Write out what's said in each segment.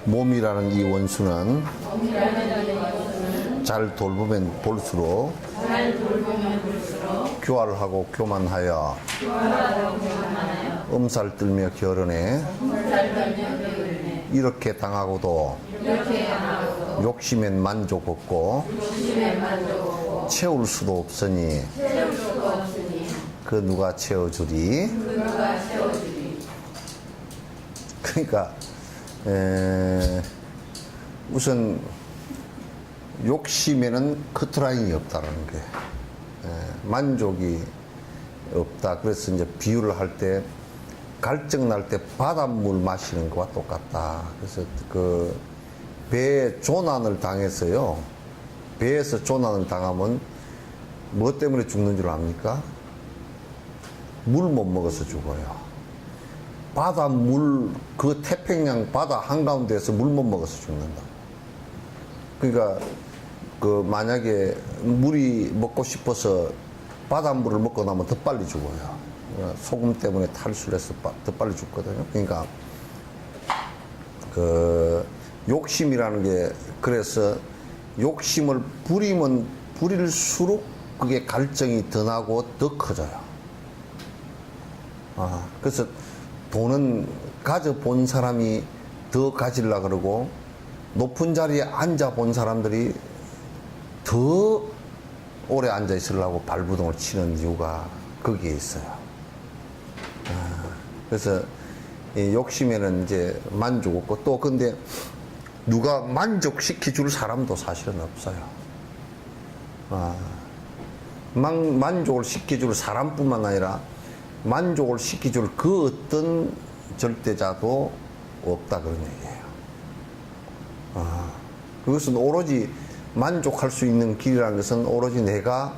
몸이라는 이 원수는 잘 돌보면 볼수록 교활하고 교만하여 엄살 떨며 결혼해 이렇게 당하고도 욕심엔 만족 없고 채울 수도 없으니 그 누가 채워주리. 그러니까 우선 욕심에는 커트라인이 없다는 게 만족이 없다. 그래서 이제 비유를 할 때 갈증 날 때 바닷물 마시는 것과 똑같다. 그래서 그 배에 조난을 당해서요. 배에서 조난을 당하면 뭐 때문에 죽는 줄 압니까? 물 못 먹어서 죽어요. 바닷물, 그 태평양 바다 한가운데에서 물 못 먹어서 죽는다. 그러니까 그 만약에 물이 먹고 싶어서 바닷물을 먹고 나면 더 빨리 죽어요. 소금 때문에 탈수를 해서 더 빨리 죽거든요. 그러니까 그 욕심이라는 게, 그래서 욕심을 부리면 부릴수록 그게 갈증이 더 나고 더 커져요. 그래서 돈은 가져본 사람이 더 가지려 그러고 높은 자리에 앉아 본 사람들이 더 오래 앉아 있으려고 발부동을 치는 이유가 거기에 있어요. 그래서 이 욕심에는 이제 만족 없고, 또 근데 누가 만족시켜 줄 사람도 사실은 없어요. 만족을 시켜줄 사람뿐만 아니라 만족을 시켜줄 그 어떤 절대자도 없다, 그런 얘기예요. 그것은 오로지 만족할 수 있는 길이라는 것은 오로지 내가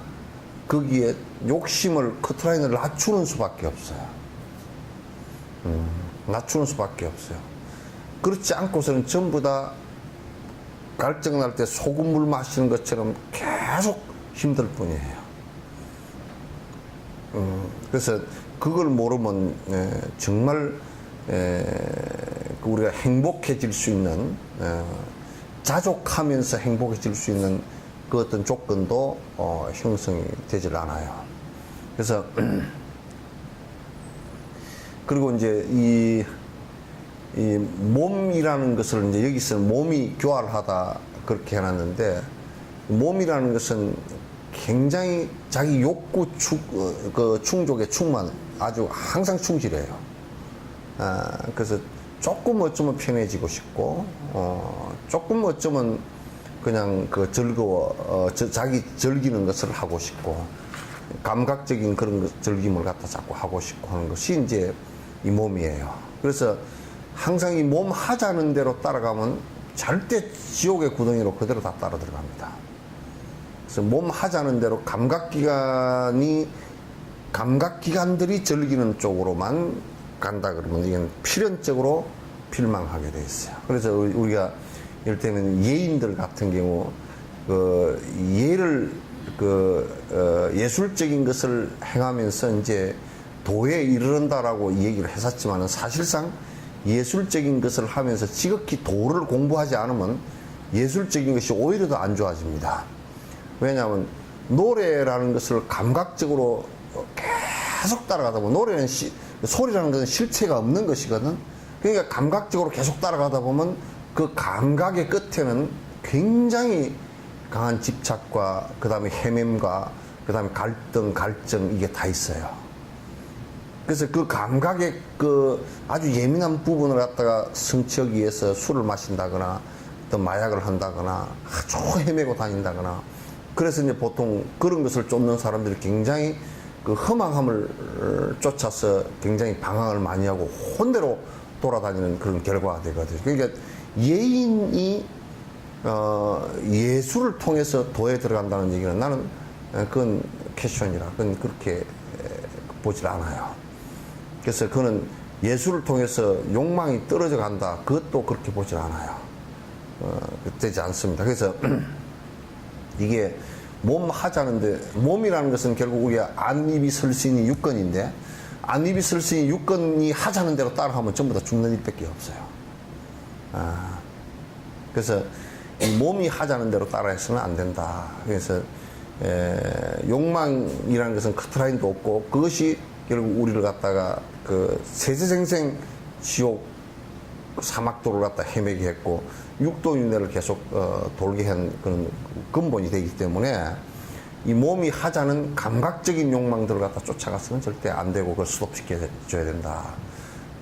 거기에 욕심을, 커트라인을 낮추는 수밖에 없어요. 낮추는 수밖에 없어요. 그렇지 않고서는 전부 다 갈증 날 때 소금물 마시는 것처럼 계속 힘들 뿐이에요. 그래서 그걸 모르면 정말 우리가 행복해질 수 있는, 자족하면서 행복해질 수 있는 그 어떤 조건도 형성이 되질 않아요. 그래서 그리고 이제 이 몸이라는 것을 이제 여기서는 몸이 교활하다 그렇게 해놨는데, 몸이라는 것은 굉장히 자기 욕구 충족에 아주 항상 충실해요. 그래서 조금 어쩌면 편해지고 싶고, 조금 어쩌면 그냥 그 자기 즐기는 것을 하고 싶고, 감각적인 그런 즐김을 갖다 자꾸 하고 싶고 하는 것이 이제 이 몸이에요. 그래서 항상 이 몸 하자는 대로 따라가면 절대 지옥의 구덩이로 그대로 다 따라 들어갑니다. 그래서 몸 하자는 대로 감각기관들이 즐기는 쪽으로만 간다 그러면 이건 필연적으로 필망하게 돼 있어요. 그래서 우리가 이를테면 예인들 같은 경우 예술적인 것을 행하면서 이제 도에 이르른다라고 얘기를 했었지만은, 사실상 예술적인 것을 하면서 지극히 도를 공부하지 않으면 예술적인 것이 오히려 더 안 좋아집니다. 왜냐하면 노래라는 것을 감각적으로 계속 따라가다 보면, 소리라는 것은 실체가 없는 것이거든. 그러니까 감각적으로 계속 따라가다 보면 그 감각의 끝에는 굉장히 강한 집착과 그 다음에 헤맴과 그 다음에 갈증 이게 다 있어요. 그래서 그 감각의 그 아주 예민한 부분을 갖다가 성취하기 위해서 술을 마신다거나 또 마약을 한다거나 아주 헤매고 다닌다거나, 그래서 이제 보통 그런 것을 쫓는 사람들이 굉장히 그 험악함을 쫓아서 굉장히 방황을 많이 하고 혼대로 돌아다니는 그런 결과가 되거든요. 그러니까 예인이 예술을 통해서 도에 들어간다는 얘기는 나는 그건 퀘스천이라, 그건 그렇게 보질 않아요. 그래서 그는 예술을 통해서 욕망이 떨어져 간다, 그것도 그렇게 보질 않아요. 되지 않습니다. 그래서 이게 몸 하자는데, 몸이라는 것은 결국 우리가 안입이 설 수 있는 유건인데, 안입이 설 수 있는 유건이 하자는 대로 따라하면 전부 다 죽는 일밖에 없어요. 그래서 이 몸이 하자는 대로 따라해서는 안 된다. 그래서 욕망이라는 것은 커트라인도 없고 그것이 결국 우리를 갖다가 그 세세생생 지옥 사막도를 갖다 헤매게 했고 육도윤회를 계속 돌게 한 그런 근본이 되기 때문에 이 몸이 하자는 감각적인 욕망들을 갖다 쫓아가서는 절대 안 되고 그걸 스톱시켜줘야 된다.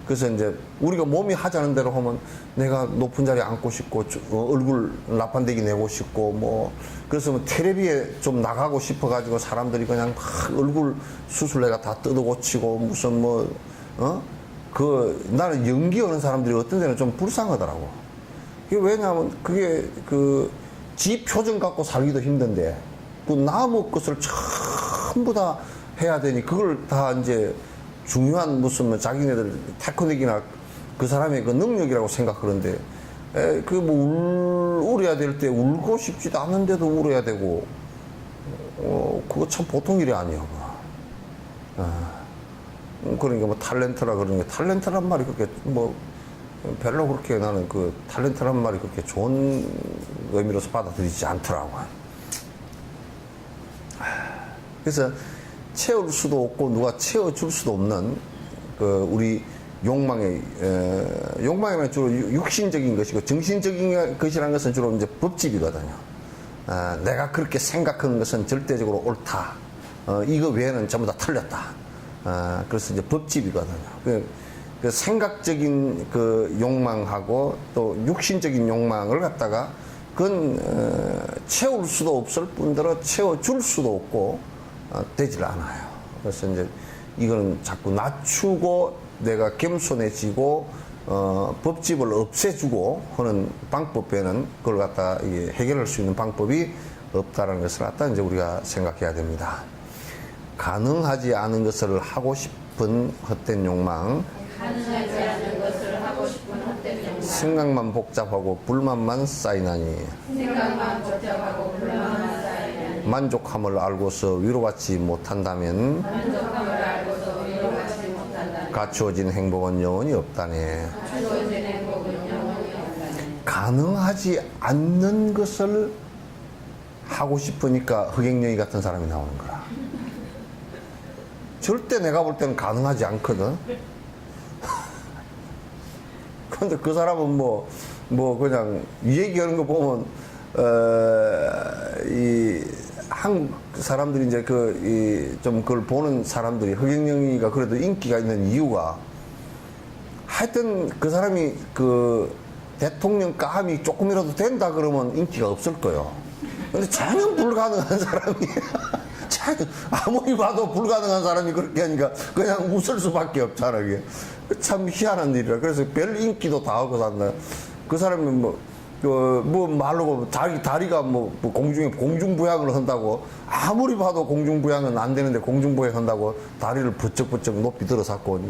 그래서 이제 우리가 몸이 하자는 대로 하면 내가 높은 자리에 앉고 싶고 얼굴 나판대기 내고 싶고 뭐 그래서 뭐 텔레비에 좀 나가고 싶어가지고 사람들이 그냥 막 얼굴 수술 내가 다 뜯어고치고 무슨 뭐 나는 연기하는 사람들이 어떤 데는 좀 불쌍하더라고. 그게 왜냐하면 그게 지 표정 갖고 살기도 힘든데 그 남의 것을 전부 다 해야 되니 그걸 다 이제 중요한 무슨 뭐 자기네들 테크닉이나 그 사람의 그 능력이라고 생각하는데 그 뭐 울어야 될 때 울고 싶지도 않은데도 울어야 되고 그거 참 보통 일이 아니야. 그러니까 뭐 탤런트라 그러는 게 탤런트란 말이 그렇게 뭐 별로 그렇게 나는 그 탤런트란 말이 그렇게 좋은 의미로서 받아들이지 않더라고. 그래서 채울 수도 없고 누가 채워줄 수도 없는 그 우리 욕망이면 주로 육신적인 것이고 정신적인 것이라는 것은 주로 이제 법집이거든요. 내가 그렇게 생각하는 것은 절대적으로 옳다. 이거 외에는 전부 다 틀렸다. 그래서 이제 법집이거든요. 그 생각적인 그 욕망하고 또 육신적인 욕망을 갖다가 그건 채울 수도 없을 뿐더러 채워줄 수도 없고 되질 않아요. 그래서 이제 이거는 자꾸 낮추고 내가 겸손해지고 법집을 없애주고 하는 방법 외에는 그걸 갖다 해결할 수 있는 방법이 없다는 것을 갖다 이제 우리가 생각해야 됩니다. 가능하지 않은 것을 하고 싶은 헛된 욕망, 가능하지 않은 것을 하고 싶은 헛된 욕망, 생각만 복잡하고 불만만 쌓이나니 생각만 복잡하고 불만만 쌓이나니 만족함을 알고서 위로받지 못한다면 만족함을 알고서 위로받지 못한다면 갖추어진 행복은 영원히 없다네. 갖추어진 행복은 영원히 없다네. 가능하지 않는 것을 하고 싶으니까 흑행령이 같은 사람이 나오는 거라. 절대 내가 볼 때는 가능하지 않거든. 근데 그 사람은 뭐 그냥 얘기하는 거 보면 한국 사람들이 이제 좀 그걸 보는 사람들이 흑행령이가 그래도 인기가 있는 이유가 하여튼 그 사람이 그 대통령 감이 조금이라도 된다 그러면 인기가 없을 거예요. 근데 전혀 불가능한 사람이 아무리 봐도 불가능한 사람이 그렇게 하니까 그냥 웃을 수밖에 없잖아. 이게 참 희한한 일이라. 그래서 별 인기도 다 하고 산다. 그 사람이 말로 다리가 공중부양을 한다고 아무리 봐도 공중부양은 안 되는데 공중부양 한다고 다리를 부쩍부쩍 높이 들어섰고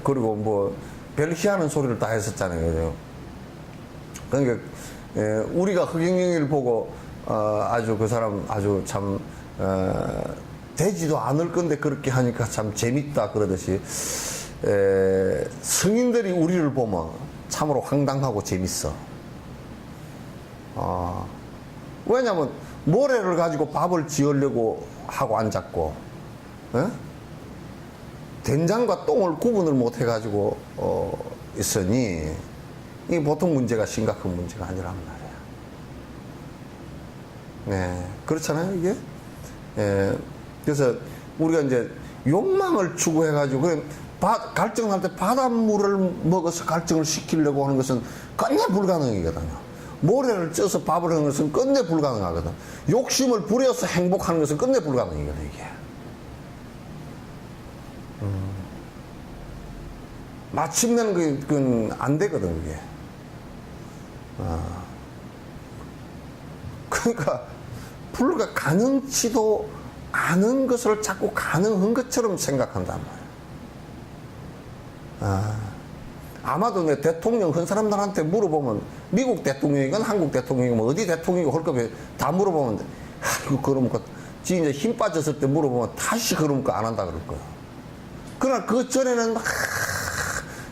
그리고 뭐 별 희한한 소리를 다 했었잖아요. 그러니까 우리가 흑행령이를 보고 아주 그 사람 아주 참 되지도 않을 건데 그렇게 하니까 참 재밌다 그러듯이 성인들이 우리를 보면 참으로 황당하고 재밌어. 왜냐면 모래를 가지고 밥을 지으려고 하고 앉았고 된장과 똥을 구분을 못 해가지고 있으니 이게 보통 문제가 심각한 문제가 아니란 말이야. 네, 그렇잖아요 이게. 그래서 우리가 이제 욕망을 추구해가지고 갈증할 때 바닷물을 먹어서 갈증을 식히려고 하는 것은 끝내 불가능이거든요. 모래를 쪄서 밥을 하는 것은 끝내 불가능하거든. 욕심을 부려서 행복하는 것은 끝내 불가능이거든 이게. 마침내는 그건 안 되거든 그게. 그러니까 가능치도 않은 것을 자꾸 가능한 것처럼 생각한단 말이야. 아마도 내 대통령 한 사람들한테 물어보면 미국 대통령이건 한국 대통령이건 어디 대통령이고 할 거면 다 물어보면 이거 그러니까 지 이제 힘 빠졌을 때 물어보면 다시 그러니까 안 한다 그럴 거야. 그러나 그 전에는 막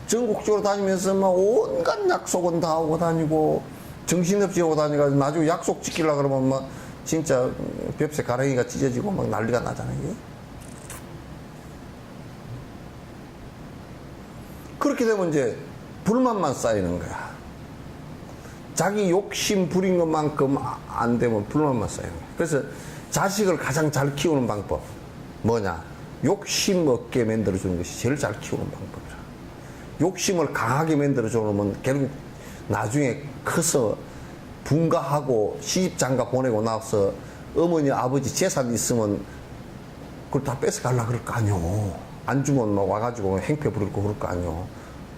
전국적으로 다니면서 막 온갖 약속은 다 하고 다니고 정신없이 하고 다니고 나중에 약속 지키려고 그러면 막 진짜 뱁새 가랭이가 찢어지고 막 난리가 나잖아요. 이게. 그렇게 되면 이제 불만만 쌓이는 거야. 자기 욕심 부린 것만큼 안 되면 불만만 쌓이는 거야. 그래서 자식을 가장 잘 키우는 방법 뭐냐? 욕심 없게 만들어주는 것이 제일 잘 키우는 방법이라. 욕심을 강하게 만들어줘 놓으면 결국 나중에 커서 분가하고 시집장가 보내고 나서 어머니 아버지 재산 있으면 그걸 다 뺏어가려고 그럴 거 아니오. 안 주면 막 와가지고 행패 부리고 그럴 거 아니오.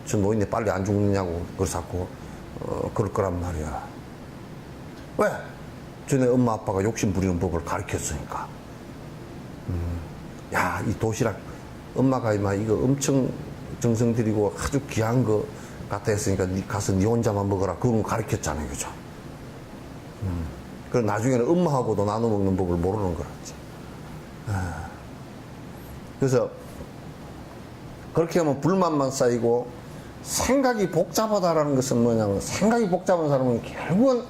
저 노인네 빨리 안 죽느냐고 그래서 자꾸 그럴 거란 말이야. 왜? 전에 엄마 아빠가 욕심 부리는 법을 가르쳤으니까. 야, 이 도시락 엄마가 이거 엄청 정성 들이고 아주 귀한 거 갖다 했으니까 가서 니 혼자만 먹어라. 그런 거 가르쳤잖아요. 그죠? 그럼 나중에는 엄마하고도 나눠 먹는 법을 모르는 거라지. 그래서 그렇게 하면 불만만 쌓이고 생각이 복잡하다라는 것은 뭐냐면 생각이 복잡한 사람은 결국은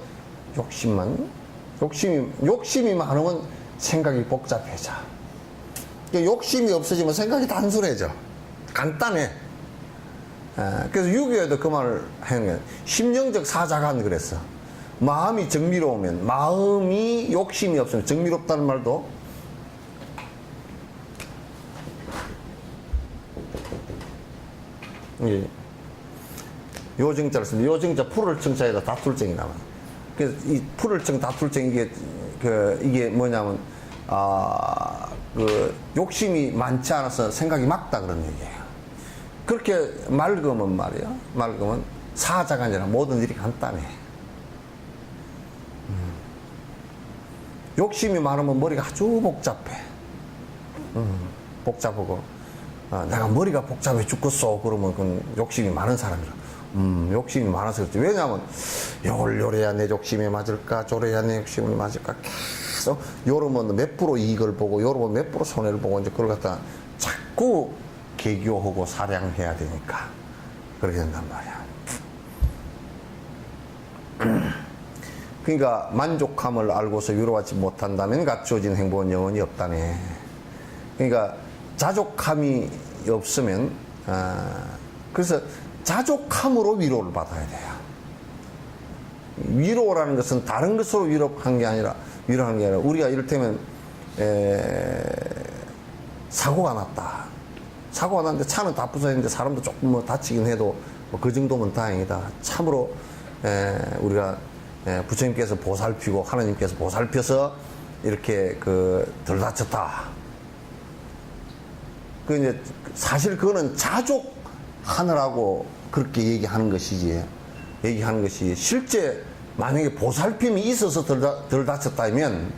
욕심이 많으면 생각이 복잡해져. 욕심이 없어지면 생각이 단순해져. 간단해. 그래서 유교에도 그 말을 하는 거예요. 심령적 사자간 그랬어. 마음이 정미로우면, 마음이 욕심이 없으면, 정미롭다는 말도 요정자를 쓰는데 요정자 풀을 정자에다 다툴정이 나와요. 그래서 이 풀을 정 다툴정 이게 뭐냐면 욕심이 많지 않아서 생각이 막다 그런 얘기예요. 그렇게 맑으면 말이야. 맑으면 사자가 아니라 모든 일이 간단해. 욕심이 많으면 머리가 아주 복잡해. 복잡하고 내가 머리가 복잡해 죽겠어 그러면 그건 욕심이 많은 사람이라. 욕심이 많아서 그렇지. 왜냐하면 요래야 내 욕심에 맞을까 저래야 내 욕심에 맞을까 계속 요러면 몇 프로 이익을 보고 요러면 몇 프로 손해를 보고 이제 그걸 갖다 자꾸 계교하고 사량해야 되니까 그렇게 된단 말이야. 그러니까 만족함을 알고서 위로받지 못한다면 갖추어진 행복은 영원히 없다네. 그러니까 자족함이 없으면 그래서 자족함으로 위로를 받아야 돼요. 위로라는 것은 다른 것으로 위로하는 게 아니라 우리가 이를테면 사고가 났다. 사고가 났는데 차는 다 부서졌는데 사람도 조금 뭐 다치긴 해도 그 정도면 다행이다. 참으로 우리가 부처님께서 보살피고 하나님께서 보살펴서 이렇게 덜 다쳤다. 이제 사실 그거는 자족하느라고 그렇게 얘기하는 것이지. 실제 만약에 보살핌이 있어서 덜 다쳤다면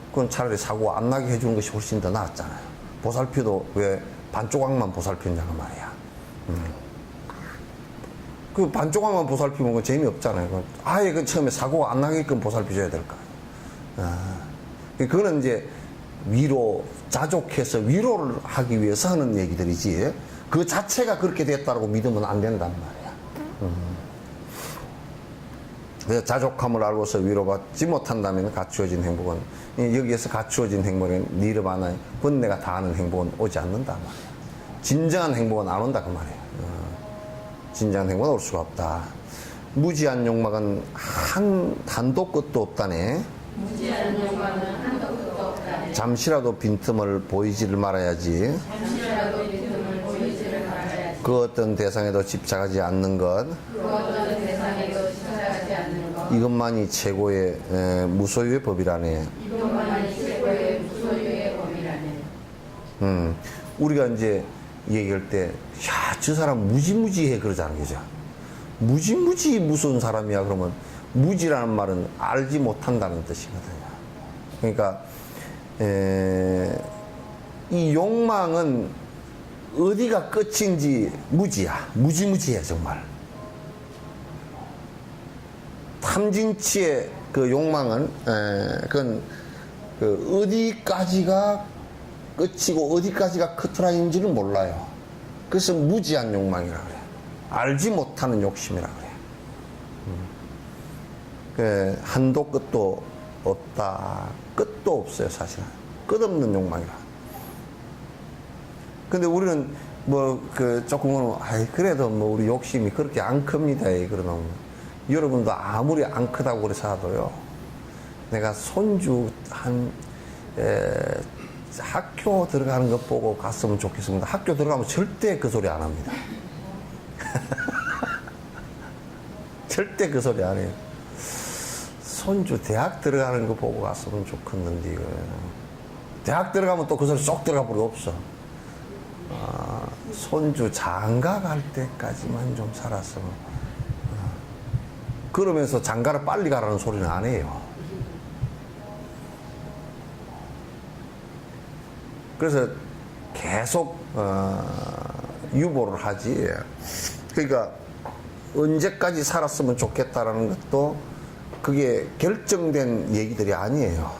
그건 차라리 사고 안 나게 해주는 것이 훨씬 더 낫잖아요. 보살피도 왜 반조각만 보살피냐고 말이야. 그 반조각만 보살피면 그 재미없잖아요. 아예 그 처음에 사고가 안 나게끔 보살피줘야 될까. 그거는 이제 자족해서 위로를 하기 위해서 하는 얘기들이지. 그 자체가 그렇게 됐다고 믿으면 안 된단 말이야. 그래서 자족함을 알고서 위로받지 못한다면 갖추어진 행복은, 여기에서 갖추어진 행복은 니르바나, 번뇌가 다 아는 행복은 오지 않는다 말이야. 진정한 행복은 안 온다 그 말이야. 진정한 행복은 올 수가 없다. 무지한 욕망은 한도 끝도 없다네. 무지한 욕망은 한도 끝도 없다네. 잠시라도 빈틈을 보이지를 말아야지. 잠시라도 빈틈을 보이지를 말아야지. 그 어떤 대상에도 집착하지 않는 것. 그 어떤 대상에도 집착하지 않는 것. 이것만이 최고의 무소유의 법이라네. 이것만이 최고의 무소유의 법이라네. 우리가 이제 얘기할 때, 야, 저 사람 무지무지해 그러잖아요. 그죠? 무지무지 무서운 사람이야. 그러면 무지라는 말은 알지 못한다는 뜻이거든요. 그러니까 이 욕망은 어디가 끝인지 무지야. 무지무지해 정말. 탐진치의 그 욕망은 그건 어디까지가 끝이고 어디까지가 커트라인지를 몰라요. 그래서 무지한 욕망이라 그래요. 알지 못하는 욕심이라 그래. 그 한도 끝도 없다. 끝도 없어요, 사실은. 끝없는 욕망이라. 근데 우리는 뭐 그 조금은 그래도 뭐 우리 욕심이 그렇게 안 큽니다. 그러면 여러분도 아무리 안 크다고 그래서 하도요. 내가 손주 학교 들어가는 것 보고 갔으면 좋겠습니다. 학교 들어가면 절대 그 소리 안 합니다. 절대 그 소리 안 해요. 손주 대학 들어가는 거 보고 갔으면 좋겠는데, 이거. 대학 들어가면 또 그 소리 쏙 들어가 버리고 없어. 손주 장가 갈 때까지만 좀 살았으면. 그러면서 장가를 빨리 가라는 소리는 안 해요. 그래서 계속 유보를 하지. 그러니까 언제까지 살았으면 좋겠다라는 것도 그게 결정된 얘기들이 아니에요.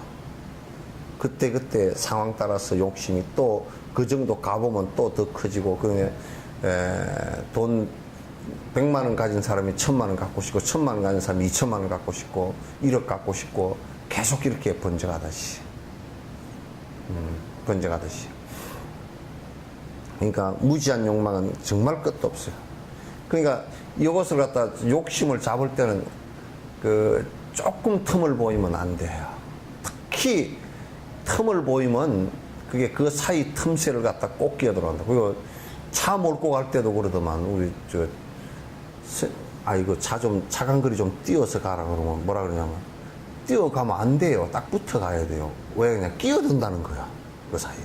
그때 상황 따라서 욕심이 또 그 정도 가보면 또 더 커지고, 그러면 돈 100만 원 가진 사람이 1000만 원 갖고 싶고, 1000만 원 가진 사람이 2천만 원 갖고 싶고, 1억 갖고 싶고, 계속 이렇게 번져가듯이. 번져가듯이. 그러니까 무지한 욕망은 정말 끝도 없어요. 그러니까 이것을 갖다 욕심을 잡을 때는 그 조금 틈을 보이면 안 돼요. 특히 틈을 보이면 그게 그 사이 틈새를 갖다 꼭 끼어들어간다. 그리고 차 몰고 갈 때도 그러더만, 우리 이거 차 좀 차간거리 좀 띄어서 가라 그러면 뭐라 그러냐면, 뛰어가면 안 돼요. 딱 붙어 가야 돼요. 왜? 그냥 끼어든다는 거야. 그 사이에.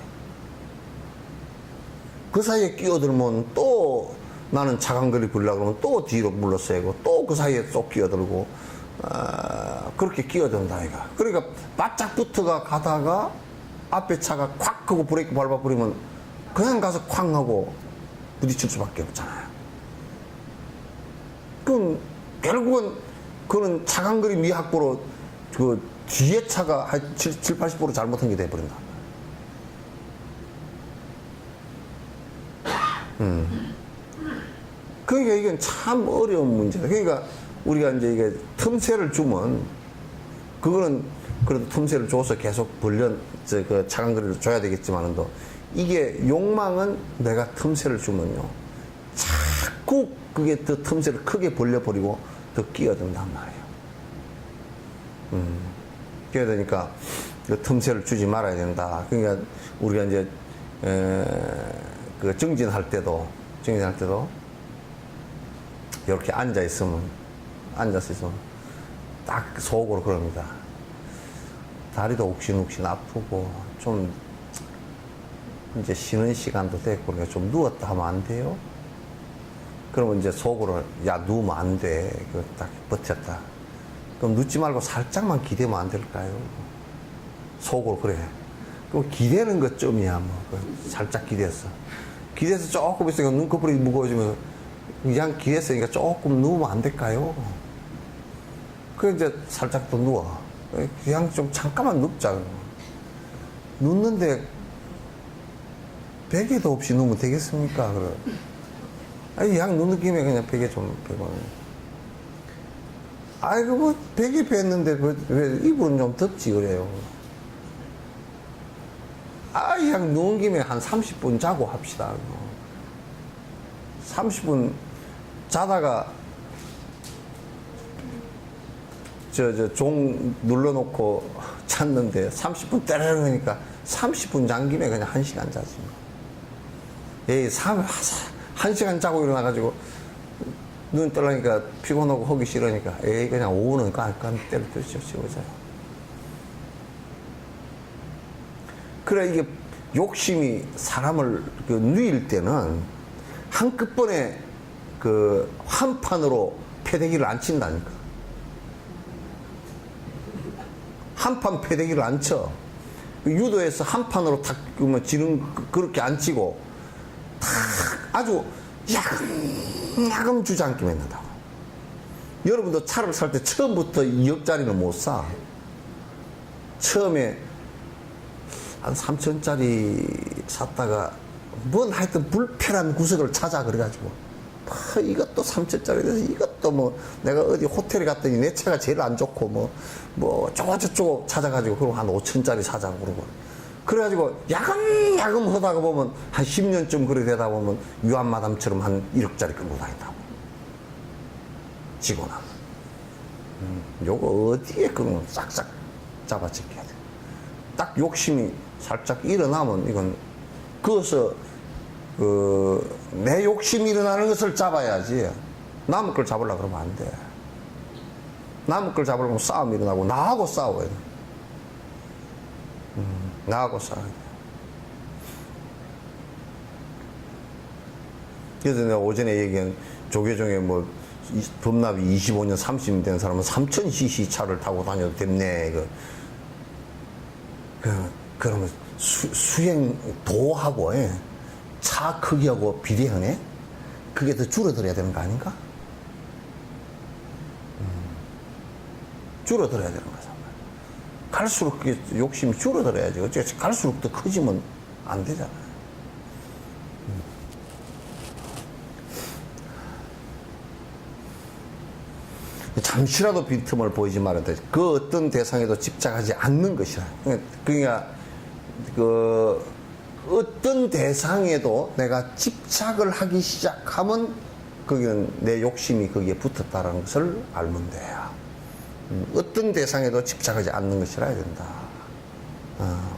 그 사이에 끼어들면 또 나는 차간거리 굴려고 그러면 또 뒤로 물러서고, 또 그 사이에 또 끼어들고, 그렇게 끼어든다, 이가. 그러니까 바짝 붙어가 가다가 앞에 차가 콱 하고 브레이크 밟아버리면 그냥 가서 쾅 하고 부딪힐 수밖에 없잖아요. 그럼 결국은 그는 차간거리 미학보로 그 뒤에 차가 한 70, 80% 잘못한 게 돼버린다. 그러니까 이건 참 어려운 문제다. 그러니까 우리가 이제 이게 틈새를 주면, 그거는 그래도 틈새를 줘서 계속 그 차간거리를 줘야 되겠지만도, 이게 욕망은 내가 틈새를 주면요, 자꾸 그게 더 틈새를 크게 벌려버리고 더 끼어든단 말이에요. 그래야 되니까 그 틈새를 주지 말아야 된다. 그러니까 우리가 이제 그 정진할 때도 이렇게 앉아 있으면 딱 속으로 그럽니다. 다리도 욱신욱신 아프고 좀 이제 쉬는 시간도 됐고, 그러니까 좀 누웠다 하면 안 돼요? 그러면 이제 속으로, 야, 누우면 안 돼. 그 딱 버텼다. 그럼 눕지 말고 살짝만 기대면 안 될까요? 속으로 그래. 그럼 기대는 것쯤이야, 뭐. 살짝 기대서 조금 있으니까 눈꺼풀이 무거워지면 그냥 기댔으니까 조금 누우면 안 될까요? 그래, 이제 살짝 더 누워. 그냥 좀 잠깐만 눕자. 눕는데 베개도 없이 누우면 되겠습니까? 그래. 아니, 양 눕는 김에 그냥 베개 좀 베고. 아이고, 뭐, 베개 뺐는데 왜 이불은 좀 덥지, 그래요. 양 누운 김에 한 30분 자고 합시다. 30분 자다가 종 눌러놓고 잤는데 30분 때려러 하니까 30분 잔 김에 그냥 1시간 자지. 에이, 1시간 자고 일어나가지고 눈 떠라니까 피곤하고 하기 싫으니까, 에이, 그냥 오후는 깜깜 때려 드시오, 자요. 그래, 이게 욕심이 사람을 누일 때는 한꺼번에 한 판으로 패대기를 안 친다니까. 한 판 패대기를 안 쳐. 유도에서 한 판으로 탁 지는 그렇게 안 치고 탁 아주 야금 주저앉게 맺는다고. 여러분도 차를 살 때 처음부터 2억짜리는 못 사. 처음에 한 3천짜리 샀다가 뭔 하여튼 불편한 구석을 찾아, 그래가지고 이것도 3천짜리 돼서 이것도 뭐 내가 어디 호텔에 갔더니 내 차가 제일 안 좋고 뭐 저거 찾아가지고 그럼 한 5천짜리 사자고 그러고 그래가지고 야금 하다가 보면 한 10년쯤 그래 되다 보면 유한마담처럼 한 1억짜리 끌고 다닌다고 지고 나면 요거 어디에 그러면 싹싹 잡아찍혀야 돼. 딱 욕심이 살짝 일어나면 이건 그것을 내 욕심이 일어나는 것을 잡아야지. 남의 걸 잡으려고 그러면 안 돼. 남의 걸 잡으려면 싸움이 일어나고 나하고 싸워야 돼. 나하고 싸워야 돼. 그래서 내가 오전에 얘기한 조계종에 뭐 범납이 25년 30년 된 사람은 3000cc 차를 타고 다녀도 됐네. 그러면 수행 도하고 차 크기하고 비례하네? 그게 더 줄어들어야 되는 거 아닌가? 줄어들어야 되는 거잖아. 갈수록 그게 욕심이 줄어들어야지. 어째 갈수록 더 커지면 안 되잖아. 잠시라도 빈틈을 보이지 말아야 돼. 그 어떤 대상에도 집착하지 않는 것이라. 그러니까 어떤 대상에도 내가 집착을 하기 시작하면 거기는 내 욕심이 거기에 붙었다는 것을 알면 돼요. 어떤 대상에도 집착하지 않는 것이라 해야 된다.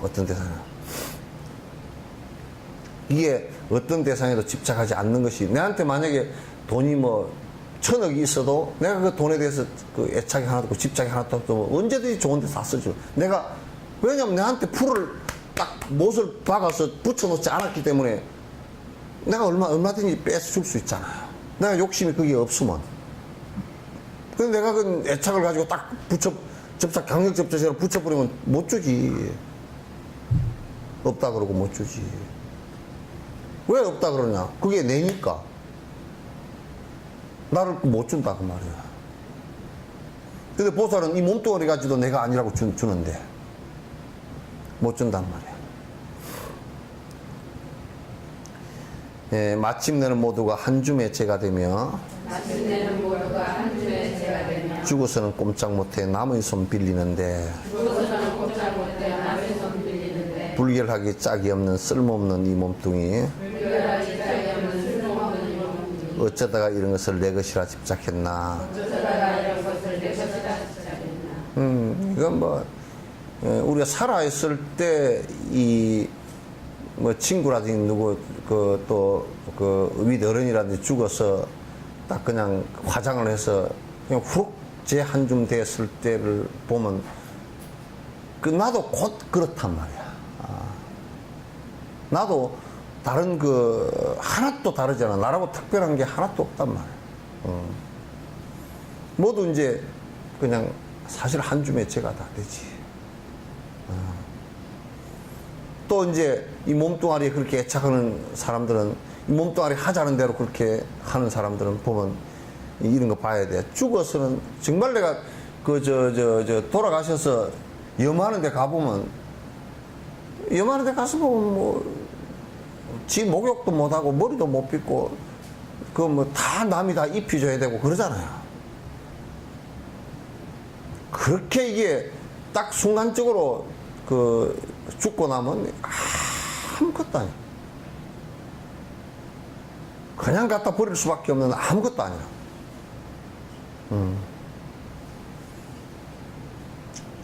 어떤 대상에. 이게 어떤 대상에도 집착하지 않는 것이 내한테 만약에 돈이 뭐 1000억이 있어도 내가 그 돈에 대해서 그 애착이 하나도 없고 집착이 하나도 없고 언제든지 좋은 데 다 써줘. 내가 왜냐면 내한테 풀을 딱 못을 박아서 붙여놓지 않았기 때문에 내가 얼마든지 뺏어줄 수 있잖아요. 내가 욕심이 그게 없으면. 근데 내가 그 애착을 가지고 딱 강력 접촉으로 붙여버리면 못 주지. 없다 그러고 못 주지. 왜 없다 그러냐? 그게 내니까. 나를 못 준다 그 말이야. 근데 보살은 이 몸뚱아리 가지고 내가 아니라고 주는데 못 준단 말이야. 예, 마침내는 모두가 한 줌의 죄가 되며 죽어서는 꼼짝 못해 남의 손 빌리는데 불결하기 짝이 없는 쓸모없는 이 몸뚱이 어쩌다가 이런 것을 내 것이라 집착했나. 이건 뭐 우리가 살아있을 때 이 뭐 친구라든지 누구 윗 어른이라든지 죽어서 딱 그냥 화장을 해서 그냥 후룩 제 한 줌 됐을 때를 보면 나도 곧 그렇단 말이야. 나도 다른 하나도 다르잖아. 나라고 특별한 게 하나도 없단 말이야. 모두 이제 그냥 사실 한 줌의 죄가 다 되지. 또 이제 이 몸뚱아리에 그렇게 애착하는 사람들은 이 몸뚱아리 하자는 대로 그렇게 하는 사람들은 보면 이런 거 봐야 돼. 죽어서는 정말 내가 돌아가셔서 염하는 데 가보면 염하는 데 가서 보면 지 목욕도 못하고 머리도 못 빗고 다 남이 다 입혀줘야 되고 그러잖아요. 그렇게 이게 딱 순간적으로 죽고 나면 아무것도 아니야. 그냥 갖다 버릴 수밖에 없는 아무것도 아니야.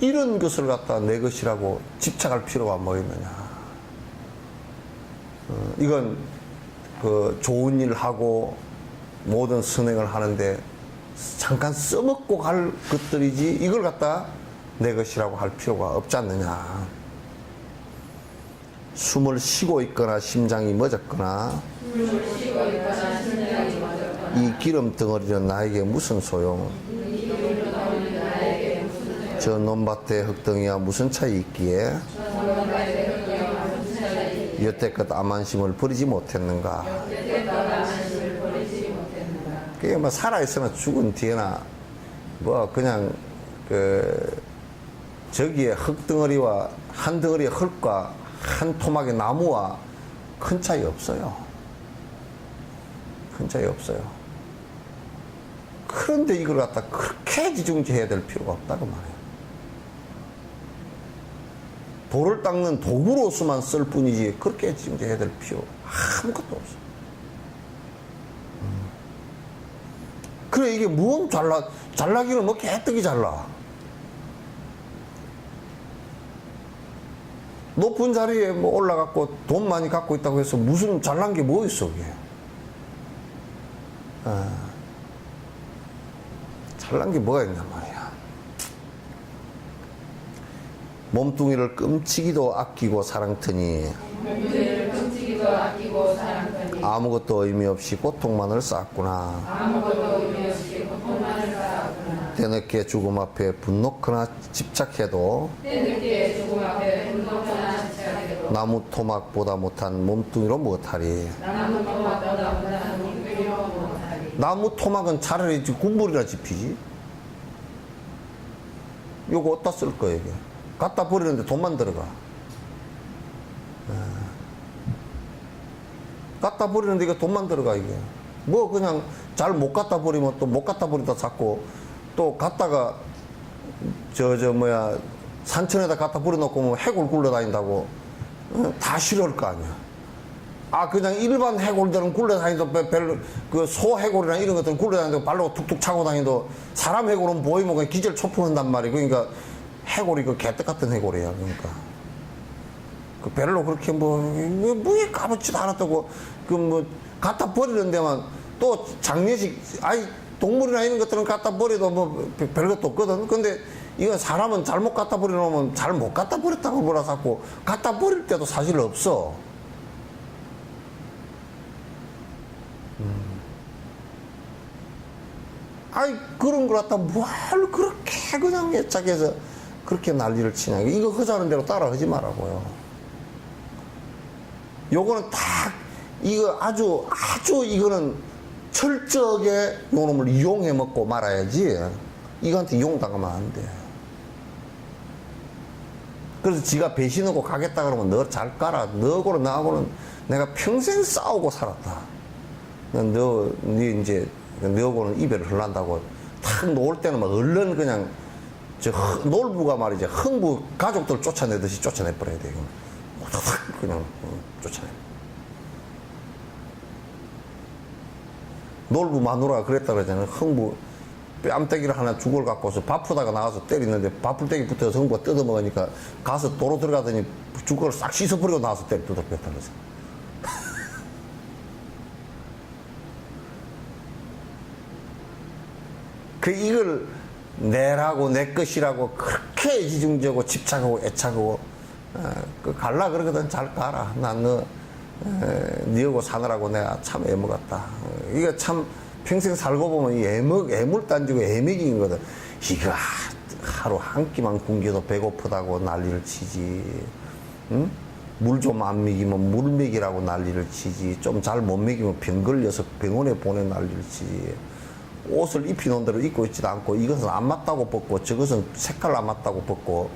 이런 것을 갖다 내 것이라고 집착할 필요가 뭐 있느냐. 이건 좋은 일 하고 모든 선행을 하는데 잠깐 써먹고 갈 것들이지 이걸 갖다 내 것이라고 할 필요가 없지 않느냐. 숨을 쉬고 있거나 심장이 멎었거나 이 기름 덩어리는 나에게 무슨 소용. 저 논밭의 흙덩이와 무슨 차이 있기에 여태껏 암한심을 버리지 못했는가. 그게 뭐 살아있으나 죽은 뒤에나 뭐 그냥 저기에 흙덩어리와 한 덩어리의 흙과 한 토막의 나무와 큰 차이 없어요. 근처에 없어요. 그런데 이걸 갖다 그렇게 지중지해야 될 필요가 없다고 말해요. 돌을 닦는 도구로서만 쓸 뿐이지 그렇게 지중지해야 될 필요 아무것도 없어. 그래, 이게 무언 잘나기는 뭐 개떡이 잘나. 높은 자리에 뭐 올라갔고 돈 많이 갖고 있다고 해서 무슨 잘난 게 뭐 있어, 그게. 잘난 게 뭐가 있냔 말이야. 몸뚱이를 끔찍이도 아끼고 사랑터니 몸뚱이를 끔찍이도 아끼고 사랑터니 아무것도 의미 없이 고통만을 쌓았구나. 아무것도 의미 없이 고통만을 쌓았구나. 때늦게 죽음 앞에 분노하거나 집착해도 때늦게 죽음 앞에 분노하거나 집착해도 나무 토막보다 못한 몸뚱이로 못하리. 나무 토막보다 못한 몸뚱이로 못하리. 나무 토막은 차라리 군불이나 집히지. 요거 어디다 쓸 거예요, 이게? 갖다 버리는데 돈만 들어가. 갖다 버리는데 이게 돈만 들어가, 이게. 뭐 그냥 잘 못 갖다 버리면 또 못 갖다 버리다 자꾸 또 갖다가 산천에다 갖다 버려놓고 뭐 해골 굴러다닌다고 다 싫어할 거 아니야. 아, 그냥 일반 해골들은 굴러다니도 그 소해골이나 이런 것들은 굴러다니도 발로 툭툭 차고 다니도 사람 해골은 보이면 그냥 기절 초풍한단 말이야. 그러니까 해골이 그 개떡 같은 해골이야. 그러니까 그 별로 그렇게 뭐에 까맣지도 않았다고 그 뭐 갖다 버리는 데만 또 장례식 동물이나 이런 것들은 갖다 버려도 뭐 별것도 없거든. 근데 이건 사람은 잘못 갖다 버려놓으면 잘 못 갖다 버렸다고 뭐라 자꾸 갖다 버릴 때도 사실 없어. 그런 걸 갖다 뭘 그렇게 그냥 애착해서 그렇게 난리를 치냐. 이거 하자는 대로 따라 하지 말라고요. 요거는 이거 아주 이거는 철저하게 요놈을 이용해 먹고 말아야지. 이거한테 이용당하면 안 돼. 그래서 지가 배신하고 가겠다 그러면 너 잘 가라. 너하고는 나하고는 내가 평생 싸우고 살았다. 너하고는 이별을 하려고 탁 놓을 때는 막 얼른 그냥 놀부가 말이지 흥부 가족들 쫓아내듯이 쫓아내버려야 돼. 그냥 쫓아내. 놀부 마누라가 그랬다 그러잖아요. 흥부 뺨때기를 하나 죽을 갖고서 바쁘다가 나가서 때리는데 바풀때기 붙어서 흥부가 뜯어먹으니까 가서 도로 들어가더니 죽을 싹 씻어버리고 나와서 두들겼다 그러죠. 이걸 내라고 내 것이라고 그렇게 애지중지하고 집착하고 애착하고 갈라 그러거든. 잘 가라. 난 니하고 사느라고 내가 참 애먹었다. 이거 참 평생 살고 보면 이 애물단지고 애먹인 거든. 이거 하루 한 끼만 굶겨도 배고프다고 난리를 치지. 응? 물 좀 안 먹이면 물 먹이라고 난리를 치지. 좀 잘 못 먹이면 병 걸려서 병원에 보내 난리를 치지. 옷을 입히는 대로 입고 있지도 않고 이것은 안 맞다고 벗고 저것은 색깔 안 맞다고 벗고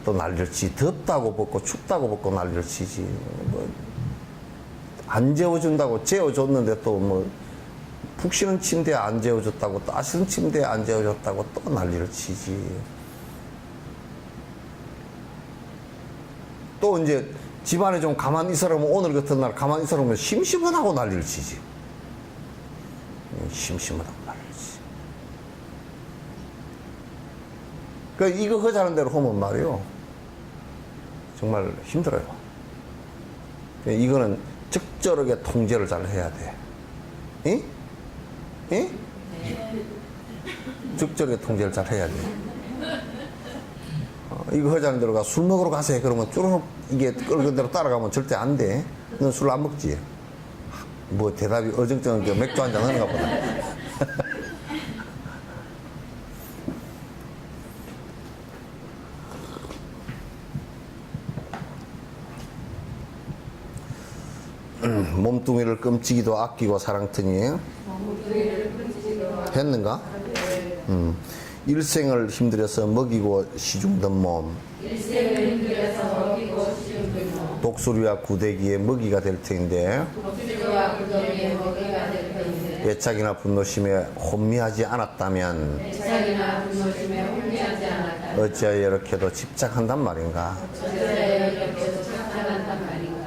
또 난리를 치지. 덥다고 벗고 춥다고 벗고 난리를 치지. 안 재워준다고 재워줬는데 또 뭐 푹 쉬는 침대에 안 재워줬다고 따시는 침대에 안 재워줬다고 또 난리를 치지. 또 이제 집안에 좀 가만히 있으라면 오늘 같은 날 가만히 있으라면 심심하다고 난리를 치지. 심심하다고 난리를 치지. 그러니까 이거 하자는 대로 하면 말이요 정말 힘들어요. 이거는 적절하게 통제를 잘 해야 돼. 응? 응? 적절하게 통제를 잘 해야 돼. 이거 하자는 대로 술 먹으러 가세요. 그러면 쭈르륵 이게 끌건 대로 따라가면 절대 안 돼. 넌 술 안 먹지? 뭐 대답이 어정쩡하게 맥주 한잔 하는가 보다. 몸뚱이를 끔찍이도 아끼고 사랑터니 했는가? 일생을 힘들여서 먹이고 시중던 몸 독수리와 구데기에 먹이가 될 텐데 애착이나 분노심에 혼미하지 않았다면 애착이나 분노심에 혼미하지 않았다. 어찌하여 이렇게도 집착한단 말인가? 어찌하여 이렇게도 착각한단 말인가.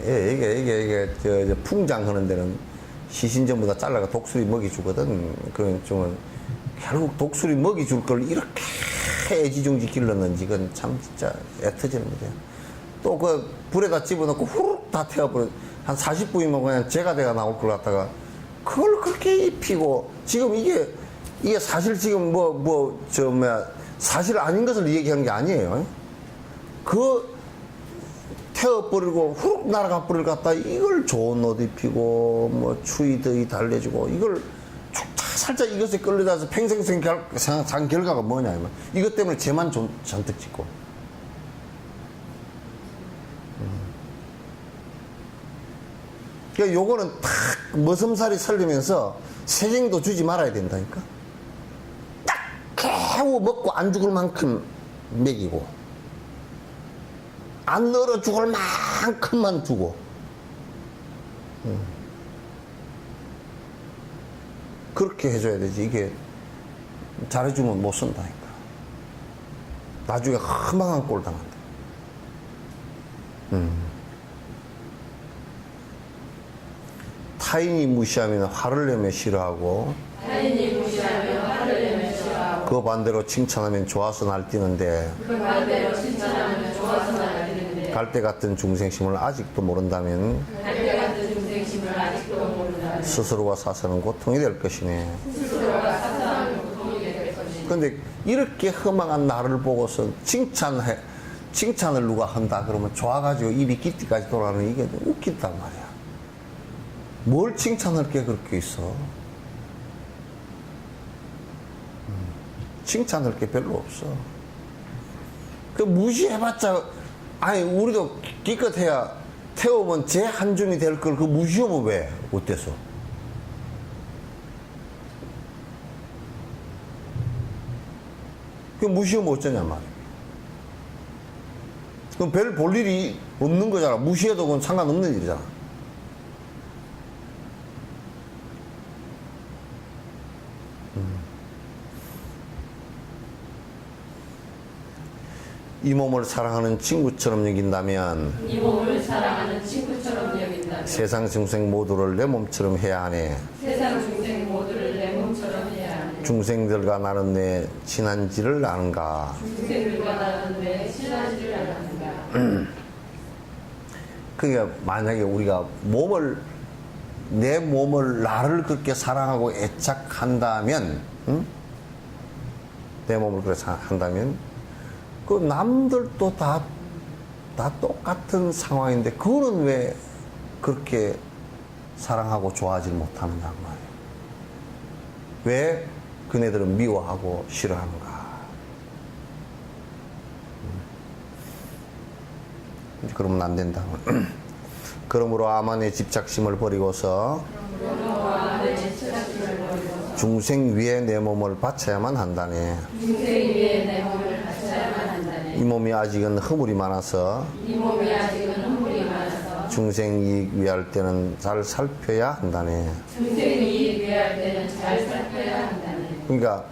이게 저 풍장하는 데는 시신 전부 다 잘라가 독수리 먹이 주거든. 그런 좀 결국 독수리 먹이 줄 걸 이렇게 애지중지 길렀는지 그건 참 진짜 애터지는 거죠. 또 그 불에다 집어넣고 후룩 다 태워버려. 한 40분이면 그냥 재가 돼가 나올 걸 갖다가 그걸 그렇게 입히고 지금 이게 사실 지금 사실 아닌 것을 얘기하는 게 아니에요. 그 태워버리고 후룩 날아가 버릴 것 같다. 이걸 좋은 옷 입히고 뭐 추위더위 달래주고 이걸 살짝 이것에 끌려다서 팽생생 산 결과가 뭐냐. 이것 때문에 죄만 잔뜩 짓고. 그러니까 요거는 탁 머슴살이 설리면서 세경도 주지 말아야 된다니까. 딱 개워 먹고 안 죽을 만큼 먹이고 안 얼어 죽을 만큼만 주고. 그렇게 해줘야 되지. 이게 잘해주면 못 쓴다니까. 나중에 허망한 꼴 당한다. 타인이 무시하면 화를 내며 싫어하고 타인이 무시하며 화를 내며 싫어하고 그 반대로 칭찬하면 좋아서 날뛰는데 그 반대로 칭찬하면 좋아서 날뛰는데 갈대 같은 중생심을 아직도 모른다면 갈대 같은 중생심을 아직도 모른다면 스스로가 사서는 고통이 될 것이네. 스스로가 사사한 고통이 될 것이니. 그런데 이렇게 허망한 나를 보고서 칭찬을 누가 한다 그러면 좋아가지고 입이 기띠까지 돌아가는 이게 웃긴단 말이야. 뭘 칭찬할 게 그렇게 있어? 칭찬할 게 별로 없어. 그 무시해봤자, 아니, 우리도 기껏해야 태우면 제 한 줌이 될 걸 그 무시하면 왜? 어때서? 그 무시하면 어쩌냔 말이야. 그럼 별 볼 일이 없는 거잖아. 무시해도 그건 상관없는 일이잖아. 이 몸을 사랑하는 친구처럼 여긴다면 이 몸을 사랑하는 친구처럼 여긴다면 세상 중생 모두를 내 몸처럼 해야 하네. 세상 중생 모두를 내 몸처럼 해야 하네. 중생들과 나는 내 친한지를 아는가. 중생들과 나는 내 친하지를 않는가. 그러니까 만약에 우리가 내 몸을 나를 그렇게 사랑하고 애착한다면, 내 몸을 그렇게 한다면 그 남들도 다 똑같은 상황인데 그거는 왜 그렇게 사랑하고 좋아하지 못하느냐 말이에요. 왜 그네들은 미워하고 싫어하는가. 그러면 안 된다. 그러므로 아만의 집착심을 버리고서 중생 위에 내 몸을 바쳐야만 한다네. 중생 위에 내 몸을 바쳐야만 한다네. 이 몸이 아직은 허물이 많아서 이 몸이 아직은 허물이 많아서 중생 이익 위할 때는 잘 살펴야 한다네. 중생 이익 위할 때는 잘 살펴야 한다네. 그러니까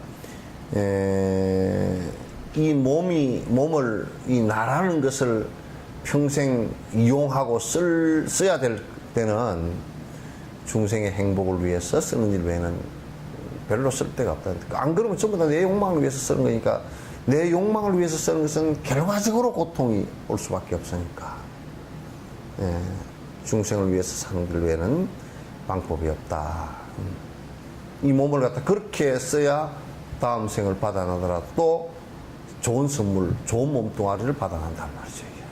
이 몸을 이 나라는 것을 평생 이용하고 써야 될 때는 중생의 행복을 위해서 쓰는 일 외에는 별로 쓸 데가 없다. 안 그러면 전부 다 내 욕망을 위해서 쓰는 거니까 내 욕망을 위해서 쓰는 것은 결과적으로 고통이 올 수밖에 없으니까. 중생을 위해서 사는 길 외에는 방법이 없다. 이 몸을 갖다 그렇게 써야 다음 생을 받아나더라도 또 좋은 선물, 좋은 몸뚱아리를 받아난단 말이죠. 이게.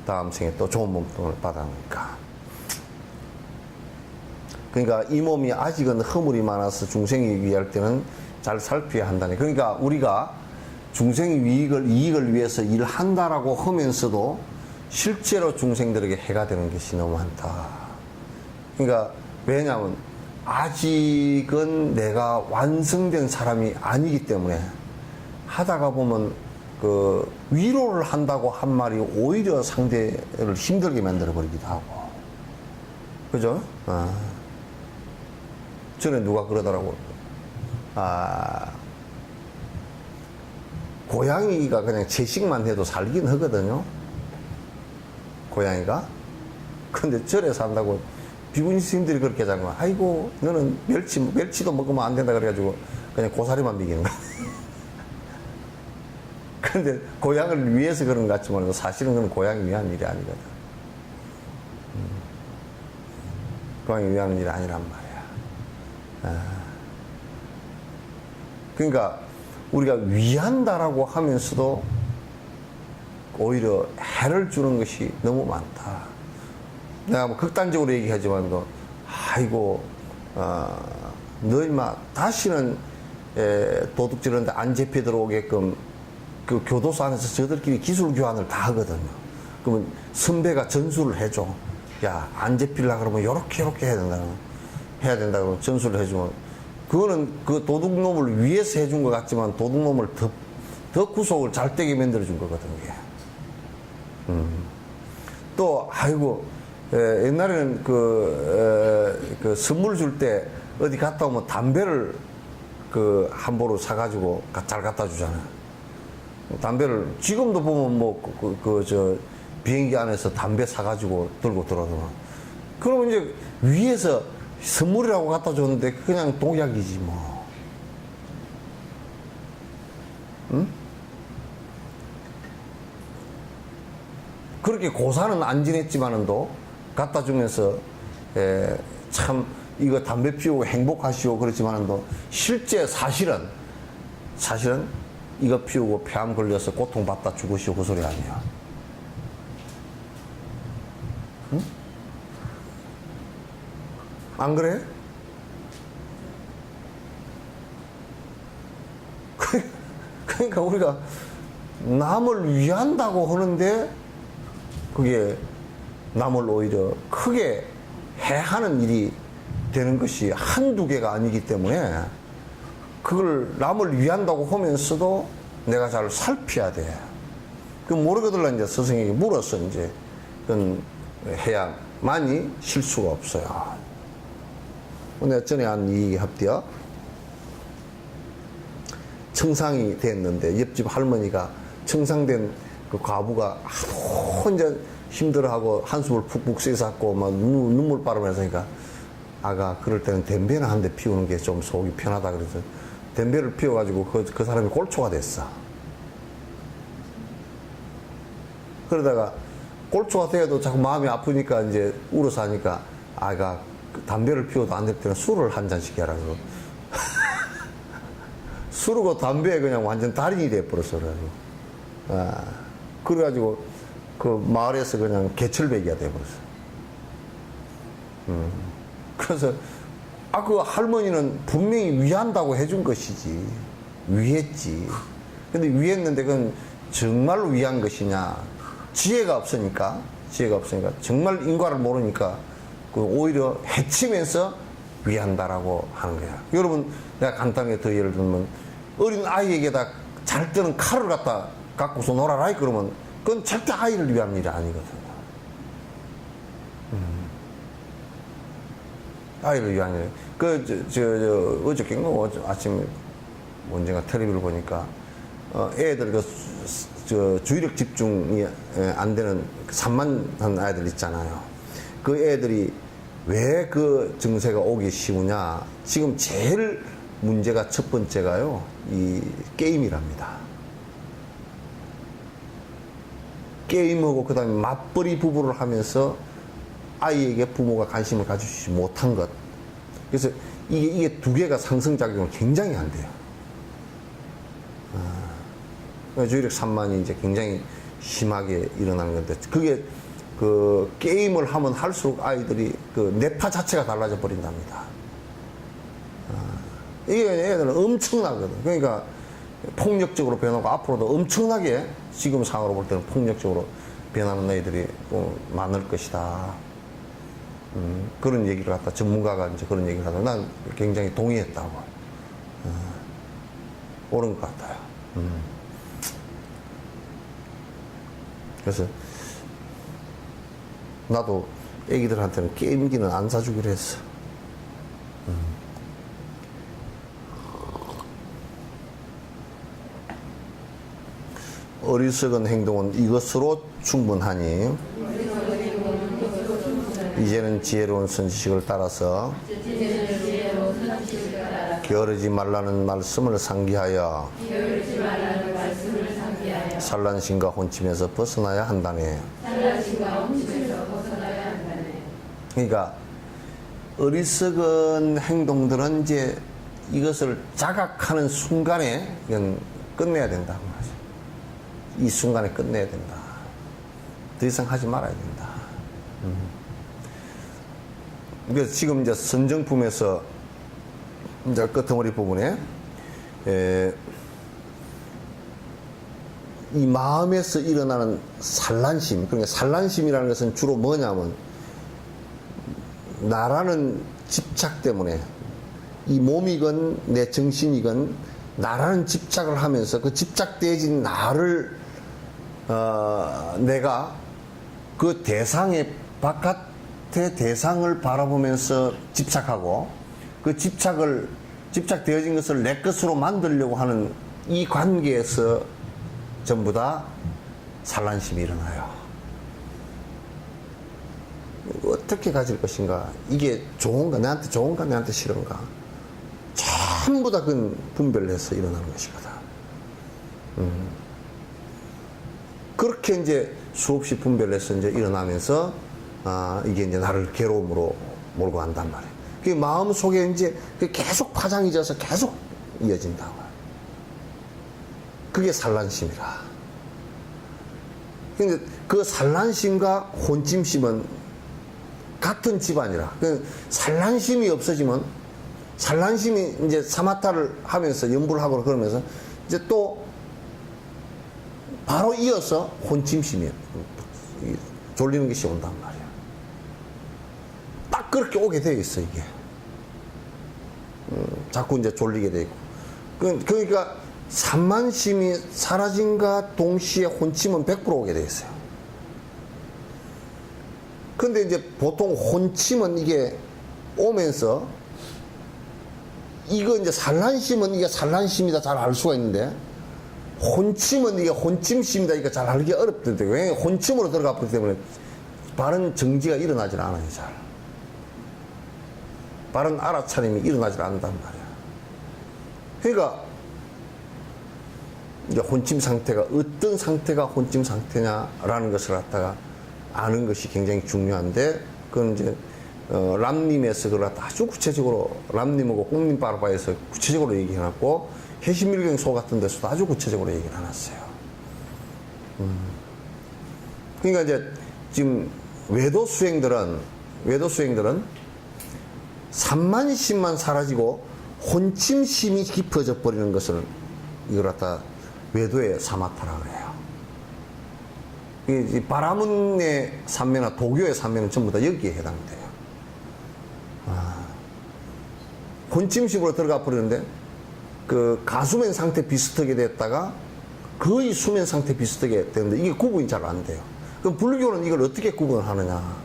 다음 생에 또 좋은 몸뚱아리를 받아나니까. 그러니까 이 몸이 아직은 허물이 많아서 중생이 위할 때는 잘 살펴야 한다네. 그러니까 우리가 중생의 이익을 위해서 일한다라고 하면서도 실제로 중생들에게 해가 되는 것이 너무 많다. 그러니까 왜냐하면 아직은 내가 완성된 사람이 아니기 때문에 하다가 보면 그 위로를 한다고 한 말이 오히려 상대를 힘들게 만들어 버리기도 하고 그죠? 전에 누가 그러더라고. 고양이가 그냥 채식만 해도 살긴 하거든요. 고양이가. 근데 절에 산다고 비구니 스님들이 그렇게 하는 거야. 아이고, 너는 멸치도 먹으면 안 된다 그래가지고 그냥 고사리만 먹이는 거야. 근데 고양이를 위해서 그런 것 같지만 사실은 그건 고양이 위한 일이 아니거든. 고양이 위한 일이 아니란 말이야. 그러니까 우리가 위한다라고 하면서도 오히려 해를 주는 것이 너무 많다. 내가 뭐 극단적으로 얘기하지만도, 아이고, 너 임마 다시는 도둑질하는데 안 잡혀 들어오게끔 그 교도소 안에서 저들끼리 기술 교환을 다 하거든요. 그러면 선배가 전수를 해줘. 야, 안 잡히려 그러면 요렇게 해야 된다 그러면 전수를 해주면, 그거는 그 도둑놈을 위해서 해준 것 같지만 도둑놈을 더 구속을 잘 되게 만들어준 거거든요. 또, 아이고, 옛날에는 그 선물 줄 때 어디 갔다 오면 담배를 그 한 보루 사가지고 잘 갖다 주잖아요. 담배를 지금도 보면 저 비행기 안에서 담배 사가지고 들고 들어오더만. 그러면 이제 위에서 선물이라고 갖다 줬는데 그냥 독약이지 뭐. 응? 그렇게 고사는 안 지냈지만은도 갖다 주면서 참 이거 담배 피우고 행복하시오 그렇지만은도 실제 사실은 이거 피우고 폐암 걸려서 고통받다 죽으시오 그 소리 아니야. 응? 안 그래? 그러니까 우리가 남을 위한다고 하는데 그게 남을 오히려 크게 해하는 일이 되는 것이 한두 개가 아니기 때문에 그걸 남을 위한다고 하면서도 내가 잘 살펴야 돼. 그 모르거들라 이제 스승에게 물어서 이제 그건 해야만이 실수가 없어요. 내가 전에 한 이 합디어 청상이 됐는데 옆집 할머니가 청상된 그 과부가 하도 혼자 힘들어하고 한숨을 푹푹 쉬었고 막 눈물 빨으면서 하니까 아가 그럴 때는 담배나 한 대 피우는 게 좀 속이 편하다 그래서 담배를 피워가지고 그 사람이 꼴초가 됐어. 그러다가 꼴초가 돼도 자꾸 마음이 아프니까 이제 울어서 하니까 아가 담배를 피워도 안 될 때는 술을 한 잔씩 해라 그러고 술하고 담배에 그냥 완전 달인이 돼버렸어. 그래가지고 그 마을에서 그냥 개철배기가 돼버렸어. 그래서 그 할머니는 분명히 위한다고 해준 것이지. 위했지. 근데 위했는데 그건 정말로 위한 것이냐. 지혜가 없으니까 정말 인과를 모르니까 그 오히려 해치면서 위한다라고 하는 거야. 여러분, 내가 간단하게 더 예를 들면 어린 아이에게다 잘 때는 칼을 갖고서 놀아라 그러면 그건 절대 아이를 위한 일이 아니거든요. 아이를 위한 일. 어저께인가 아침에 언젠가 텔레비를 보니까 애들 주의력 집중이 안 되는 산만한 아이들 있잖아요. 그 애들이 왜 그 증세가 오기 쉬우냐. 지금 제일 문제가 첫 번째가요, 이 게임이랍니다. 게임하고 그 다음에 맞벌이 부부를 하면서 아이에게 부모가 관심을 가지지 못한 것. 그래서 이게 두 개가 상승작용을 굉장히 한대요. 주의력 산만이 이제 굉장히 심하게 일어나는 건데, 그게 그 게임을 하면 할수록 아이들이 그 뇌파 자체가 달라져 버린답니다. 이게 애들은 엄청나거든. 그러니까 폭력적으로 변하고 앞으로도 엄청나게 지금 상황으로 볼 때는 폭력적으로 변하는 애들이 많을 것이다. 그런 얘기를 갖다 전문가가 이제 그런 얘기를 하다 난 굉장히 동의했다고. 옳은 것 같아요. 그래서 나도 애기들한테는 게임기는 안 사주기로 했어. 어리석은 행동은 이것으로 충분하니 이제는 지혜로운 선지식을 따라서 게으르지 말라는 말씀을 상기하여 산란심과 혼침에서 벗어나야 한다네. 그러니까 어리석은 행동들은 이제 이것을 자각하는 순간에 이건 끝내야 된다. 이 순간에 끝내야 된다. 더 이상 하지 말아야 된다. 그래서 지금 이제 선정품에서 이제 끄트머리 부분에 이 마음에서 일어나는 산란심, 그러니까 산란심이라는 것은 주로 뭐냐면 나라는 집착 때문에 이 몸이건 내 정신이건 나라는 집착을 하면서 그 집착되어진 나를 내가 그 대상의 바깥의 대상을 바라보면서 집착하고 그 집착되어진 것을 내 것으로 만들려고 하는 이 관계에서 전부 다 산란심이 일어나요. 어떻게 가질 것인가? 이게 좋은가? 내한테 좋은가? 내한테 싫은가? 전부 다 그건 분별을 해서 일어나는 것이거든. 그렇게 이제 수없이 분별해서 이제 일어나면서, 이게 이제 나를 괴로움으로 몰고 간단 말이에요. 그 마음 속에 이제 계속 파장이 져서 계속 이어진다고. 그게 산란심이라. 근데 그 산란심과 혼침심은 같은 집안이라. 그 산란심이 없어지면 산란심이 이제 사마타를 하면서 연부를 하고 그러면서 이제 또 바로 이어서 혼침심이 졸리는 것이 온단 말이야. 딱 그렇게 오게 되어 있어 이게. 자꾸 이제 졸리게 되어 있고. 그러니까 산만심이 사라짐과 동시에 혼침은 100% 오게 되어 있어요. 근데 이제 보통 혼침은 이게 오면서 이거 이제 산란심은 이게 산란심이다 잘 알 수가 있는데 혼침은 이게 혼침심이다 이거 잘 알기 어렵던데 왜 혼침으로 들어가 버리기 때문에 바른 정지가 일어나질 않아요. 잘 바른 알아차림이 일어나질 않는단 말이야. 그러니까 이제 혼침 상태가 어떤 상태가 혼침 상태냐라는 것을 갖다가 아는 것이 굉장히 중요한데 그건 이제 람님에서 그걸 갖다 아주 구체적으로 람님하고 꽁님바라바에서 구체적으로 얘기해놨고 해신밀경소 같은 데서도 아주 구체적으로 얘기를 해놨어요. 그러니까 이제 지금 외도 수행들은 산만심만 사라지고 혼침심이 깊어져 버리는 것을 이걸 갖다 외도의 사마타라 그래요. 이 바라문의 산매나 도교의 산매는 전부 다 여기에 해당돼요. 혼침심으로 들어가 버리는데 그 가수면 상태 비슷하게 됐다가 거의 수면 상태 비슷하게 되는데 이게 구분이 잘 안 돼요. 그럼 불교는 이걸 어떻게 구분을 하느냐?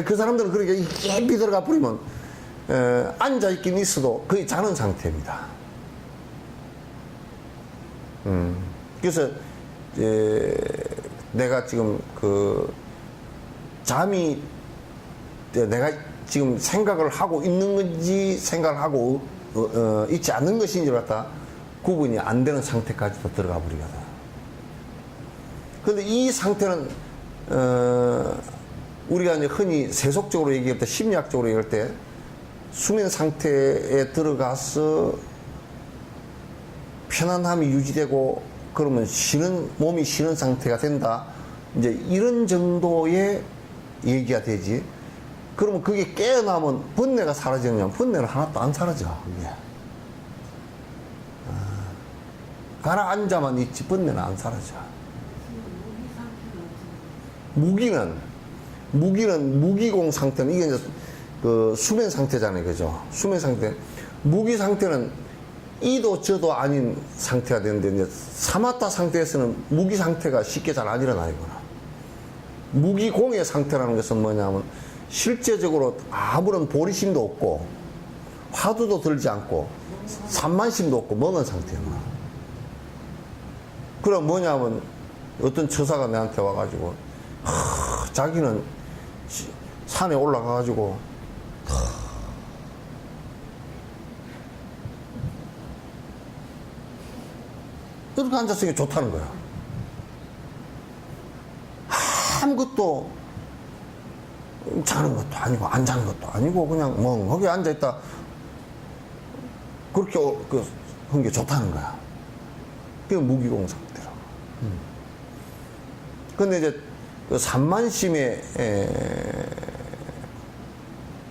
그 사람들은 그렇게 깊이 들어가 버리면 앉아 있긴 있어도 거의 자는 상태입니다. 그래서 내가 지금 그 잠이 내가 지금 생각을 하고 있는 건지 생각을 하고 있지 않는 것인지 갖다 구분이 안 되는 상태까지도 들어가 버리거든. 그런데 이 상태는 우리가 이제 흔히 세속적으로 얘기할 때 심리학적으로 얘기할 때 수면 상태에 들어가서 편안함이 유지되고 그러면 몸이 쉬는 상태가 된다. 이제 이런 정도의 얘기가 되지. 그러면 그게 깨어나면 번뇌가 사라지느냐? 번뇌는 하나도 안 사라져. 그게. 가라앉아만 있지 번뇌는 안 사라져. 무기는 무기공 상태는 이게 이제 그 수면 상태잖아요. 그죠? 수면 상태. 무기 상태는 이도 저도 아닌 상태가 되는데 이제 사마타 상태에서는 무기 상태가 쉽게 잘 안 일어나요. 무기공의 상태라는 것은 뭐냐면 실제적으로 아무런 보리심도 없고 화두도 들지 않고 산만심도 없고 멍한 상태야. 그럼 뭐냐면 어떤 처사가 내한테 와가지고 자기는 산에 올라가가지고 이렇게 앉았으니 좋다는 거야. 아무것도 자는 것도 아니고 안 자는 것도 아니고 그냥 멍하게 앉아있다. 그렇게 한 게 좋다는 거야. 그게 무기공 상태라고. 근데 이제 그 산만심에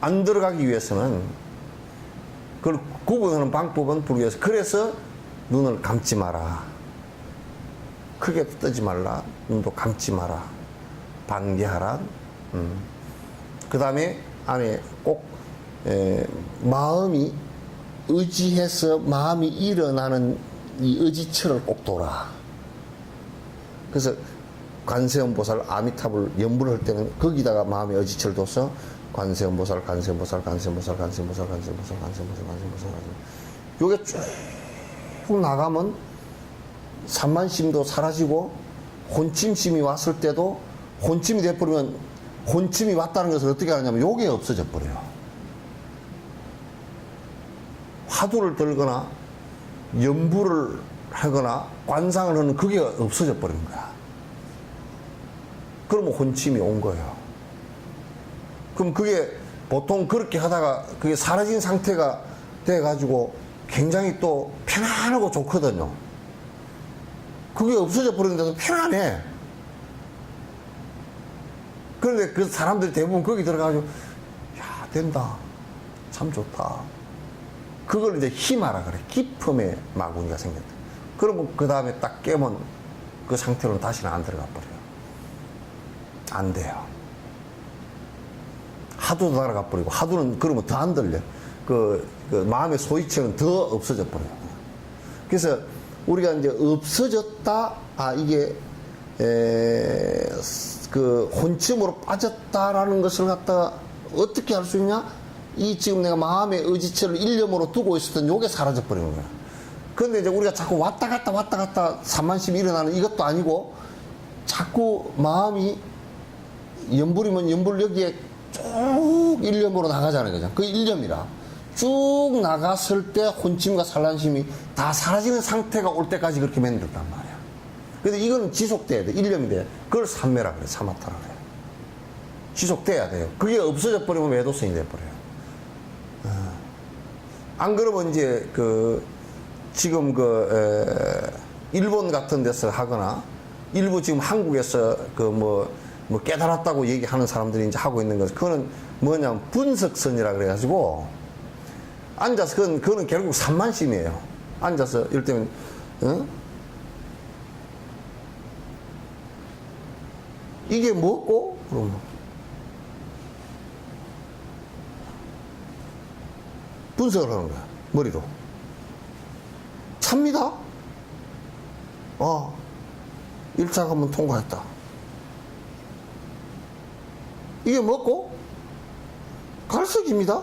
안 들어가기 위해서는 그걸 구분하는 방법은 불교에서 그래서 눈을 감지 마라. 크게 뜨지 말라. 눈도 감지 마라. 반개하라. 그 다음에 안에 꼭 마음이 의지해서 마음이 일어나는 이 의지처를 꼭 둬라. 그래서 관세음보살 아미타불 연불을 할 때는 거기다가 마음의 의지처를 둬서 관세음보살, 관세음보살, 관세음보살, 관세음보살, 관세음보살, 관세음보살, 관세음보살, 요게 쭉 나가면 산만심도 사라지고 혼침심이 왔을 때도 혼침이 돼버리면 혼침이 왔다는 것을 어떻게 하냐면 요게 없어져 버려요. 화두를 들거나 연부를 하거나 관상을 하는 그게 없어져 버린 거야. 그러면 혼침이 온 거예요. 그럼 그게 보통 그렇게 하다가 그게 사라진 상태가 돼가지고 굉장히 또 편안하고 좋거든요. 그게 없어져 버리는데도 편안해. 그런데 그 사람들이 대부분 거기 들어가가지고, 야, 된다. 참 좋다. 그걸 이제 힘하라 그래. 깊음의 마구니가 생겼다. 그러면 그 다음에 딱 깨면 그 상태로는 다시는 안 들어가 버려요. 안 돼요. 하두도 날아가 버리고, 하두는 그러면 더 안 들려. 그 마음의 소위처는 더 없어져 버려요. 그래서 우리가 이제 없어졌다, 이게, 그 혼침으로 빠졌다라는 것을 갖다가 어떻게 할 수 있냐? 이 지금 내가 마음의 의지처를 일념으로 두고 있었던 요게 사라져 버리는 거야. 그런데 이제 우리가 자꾸 왔다 갔다 산만심이 일어나는 이것도 아니고 자꾸 마음이 연불이면 연불 여기에 쭉 일념으로 나가잖아요. 그죠? 그 일념이라. 쭉 나갔을 때 혼침과 산란심이 다 사라지는 상태가 올 때까지 그렇게 만들었단 말이야. 근데 이거는 지속돼야 돼. 일념이 돼. 그걸 삼매라 그래. 사마타라 그래. 지속돼야 돼요. 그게 없어져 버리면 외도성이 돼버려요. 안 그러면 이제 지금 일본 같은 데서 하거나 일부 지금 한국에서 뭐 깨달았다고 얘기하는 사람들이 이제 하고 있는 것, 그거는 뭐냐면 분석선이라 그래가지고 앉아서 그거는 결국 산만심이에요. 앉아서 이럴 때면 이게 뭐고? 그러면 분석을 하는 거야. 머리로. 찹니다. 1차 관문 통과했다. 이게 뭐고? 갈색입니다.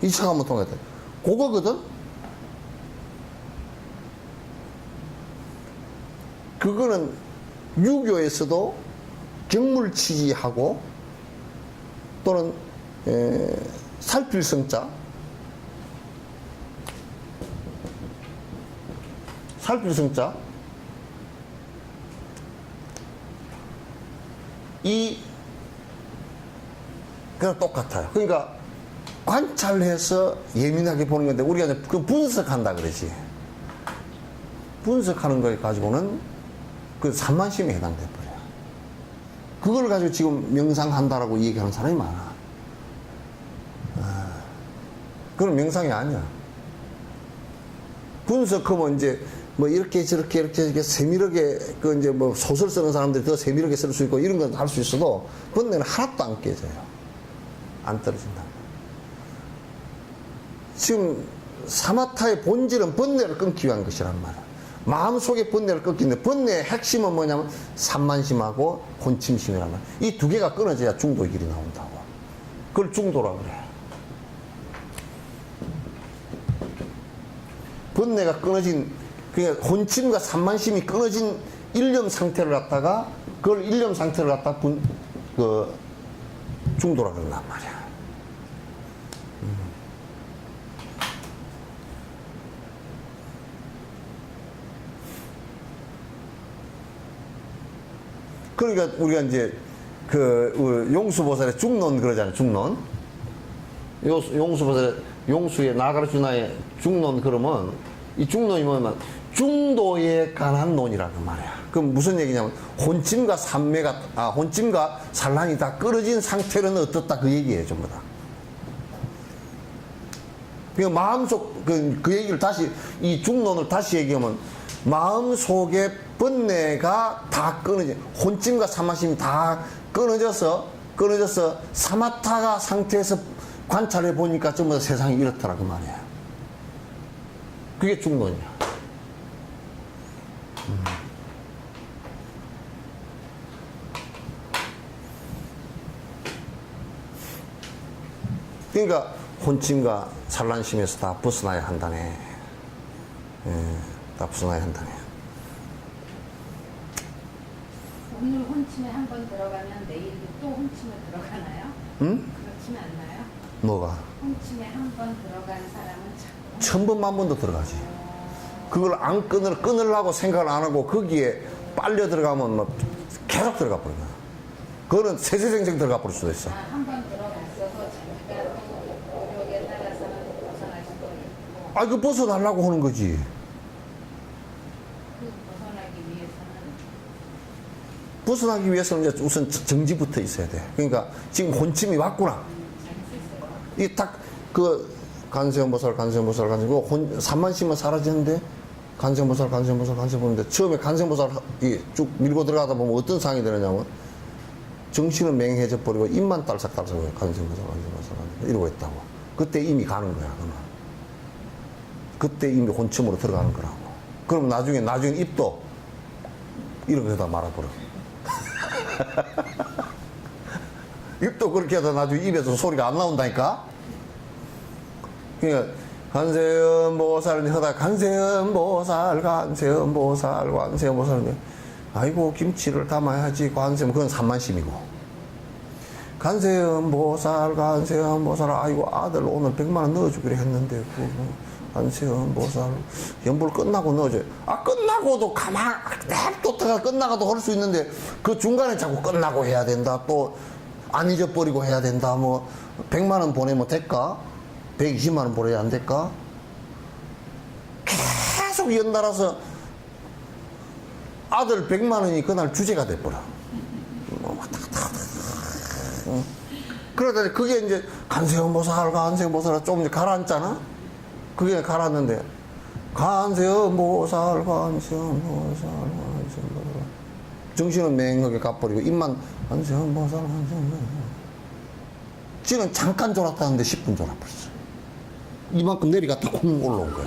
2차 관문 통과했다. 그거거든? 그거는 유교에서도 경물치기하고 또는 살필성자, 그냥 똑같아요. 그러니까 관찰해서 예민하게 보는 건데 우리가 이제 그 분석한다 그러지. 분석하는 걸 가지고는 그 산만심에 해당돼 버려요. 그걸 가지고 지금 명상한다라고 얘기하는 사람이 많아. 그건 명상이 아니야. 분석하면 이제 뭐 이렇게 저렇게 세밀하게 이제 뭐 소설 쓰는 사람들이 더 세밀하게 쓸 수 있고 이런 건 할 수 있어도 번뇌는 하나도 안 깨져요. 안 떨어진다. 지금 사마타의 본질은 번뇌를 끊기 위한 것이란 말이야. 마음속에 번뇌를 꺾이는데 번뇌의 핵심은 뭐냐면 산만심하고 혼침심이란 말. 이 두 개가 끊어져야 중도의 길이 나온다고. 그걸 중도라고 그래. 번뇌가 끊어진, 그러니까 혼침과 산만심이 끊어진 일념 상태를 갖다가, 그걸 일념 상태를 갖다가 중도라고 그런단 말이야. 그러니까 우리가 이제 용수보살의 중론 그러잖아요. 중론. 용수보살의 용수의 나가르주나의 중론 그러면 이 중론이 뭐냐면 중도에 관한 논이라는 말이야. 그럼 무슨 얘기냐면 혼침과 혼침과 산란이 다 끊어진 상태는 어떻다 그 얘기예요. 전부 다. 그러니까 마음속 그 얘기를 다시 이 중론을 다시 얘기하면 마음속에 번뇌가 다 끊어져, 혼침과 사마심이 다 끊어져서 사마타가 상태에서 관찰해 보니까 전부 다 세상이 이렇더라 그 말이야. 그게 중론이야. 그러니까 혼침과 산란심에서 다 벗어나야 한다네. 다 벗어나야 한다네. 오늘 혼침에 한 번 들어가면 내일도 또 혼침에 들어가나요? 응? 그렇지는 않나요? 뭐가? 혼침에 한 번 들어간 사람은 자꾸 1000번만 번도 들어가지. 그걸 안 끊으려고 생각을 안 하고 거기에 빨려 들어가면 뭐 계속 들어가 버려. 그거는 세세생생 들어가 버릴 수도 있어. 한 번 들어갔어서 잠깐 노력에 따라서는 벗어날 수도 있고 아, 그 벗어나려고 하는 거지. 그 벗어나기 위해서는 벗어나기 위해서는 이제 우선 정지부터 있어야 돼. 그러니까 지금 혼침이 왔구나. 이 딱 간세음보살 산만심은 사라지는데 간세음보살 보는데 처음에 간세음보살 쭉 밀고 들어가다 보면 어떤 상황이 되느냐면 정신은 맹해져 버리고 입만 딸싹딸싹해요. 간세음보살 이러고 있다고. 그때 이미 가는 거야. 그는. 그때 이미 혼침으로 들어가는 거라고. 그럼 나중에 입도 이렇게 하다 말아버려. 입도 그렇게 하다 나중에 입에서 소리가 안 나온다니까? 그러니까, 간세음보살 하다 간세음보살. 아이고, 김치를 담아야지. 그건 산만심이고. 간세음보살. 아이고, 아들 오늘 100만원 넣어주기로 했는데, 간세음보살. 연불 끝나고 넣어줘요. 끝나고도 냅뒀다가 끝나가도 할 수 있는데, 그 중간에 자꾸 끝나고 해야 된다. 또, 안 잊어버리고 해야 된다. 100만원 보내면 될까? 120만원 보내야 안 될까? 계속 연달아서 아들 100만원이 그날 주제가 돼버려. 그러다 그게 이제 간세음보살 좀 이제 가라앉잖아? 그게 가라앉는데 간세음보살 정신은 맹하게 가버리고 입만 간세음보살 지는 잠깐 졸았다는데 10분 졸아버렸어. 이만큼 내려갔다 콩 올라온 거야.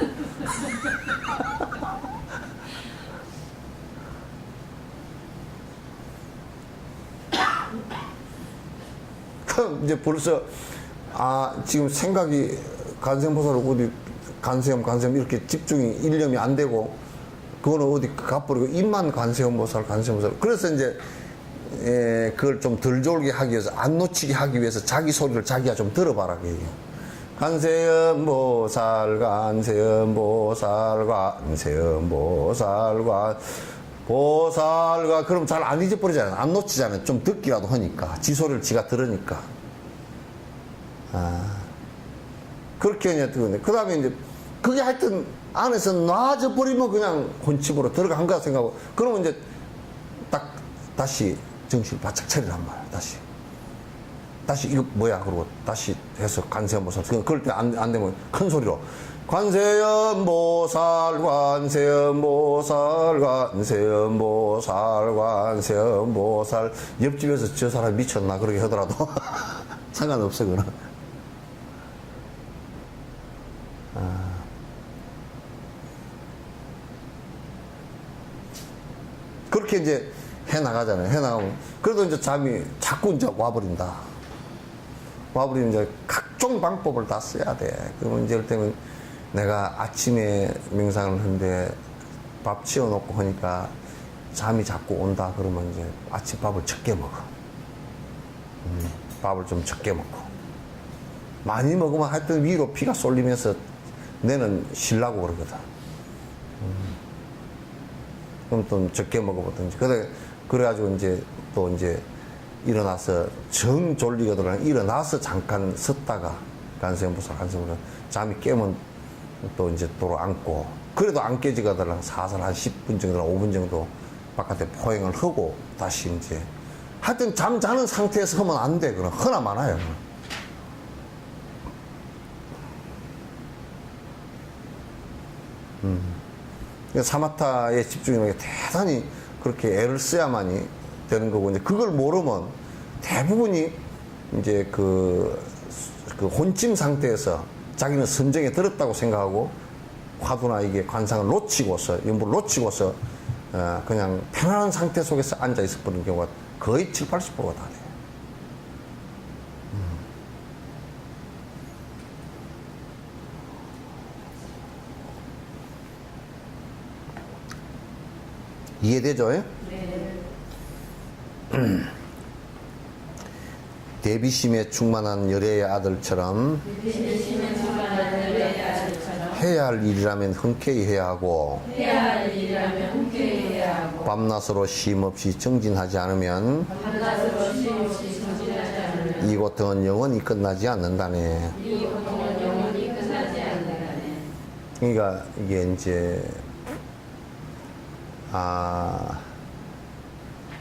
그럼 이제 벌써 지금 생각이 간세음보살 어디 간세음 이렇게 집중이 일념이 안 되고 그거는 어디 가버리고 입만 간세음보살. 그래서 이제 그걸 좀 덜 졸게 하기 위해서 안 놓치게 하기 위해서 자기 소리를 자기가 좀 들어봐라 그 얘기야. 간세음보살 그럼 잘 안 잊어버리잖아요. 안 놓치잖아요. 좀 듣기라도 하니까 지 소리를 지가 들으니까. 그렇게 그냥 듣는데 그 다음에 이제 그게 하여튼 안에서 놔져 버리면 그냥 혼침으로 들어간 거라 생각하고 그러면 이제 딱 다시 정신을 바짝 차리란 말이야. 다시 이거 뭐야 그러고 다시 해서 간세음보살 그럴 때 안 되면 큰 소리로 관세음보살 옆집에서 저 사람 미쳤나 그렇게 하더라도 상관없어 그거는. 그렇게 이제 해 나가잖아요. 해 나가면 그래도 이제 잠이 자꾸 이제 와버린다. 와버리면 이제 각종 방법을 다 써야 돼. 그러면 이제 그 때문에 내가 아침에 명상을 하는데 밥 치워놓고 하니까 잠이 자꾸 온다. 그러면 이제 아침밥을 적게 먹어. 밥을 좀 적게 먹고. 많이 먹으면 하여튼 위로 피가 쏠리면서 내는 쉬려고 그러거든. 그럼 또 적게 먹어보든지. 그래가지고 이제 또 이제 일어나서 정 졸리거든. 일어나서 잠깐 섰다가 간세음보살 잠이 깨면 또 이제 도로 앉고. 그래도 안 깨지거든. 사살 한 10분 정도, 5분 정도 바깥에 포행을 하고 다시 이제. 하여튼 잠 자는 상태에서 하면 안 돼. 그럼 허나 많아요. 사마타에 집중하는 게 대단히 그렇게 애를 써야만이 되는 거고, 이제 그걸 모르면 대부분이 이제 그 혼찜 상태에서 자기는 선정에 들었다고 생각하고 화두나 이게 관상을 놓치고서, 연부를 놓치고서 그냥 편안한 상태 속에서 앉아 있어 버리는 경우가 거의 7, 80%가 다 돼요. 이해되죠? 네. 대비심에 충만한 열애의 아들처럼 해야 할 일이라면 흔쾌히 해야 하고 밤낮으로 쉼없이 정진하지 않으면 이 고통은 영원히 끝나지 않는다네. 그러니까 이게 이제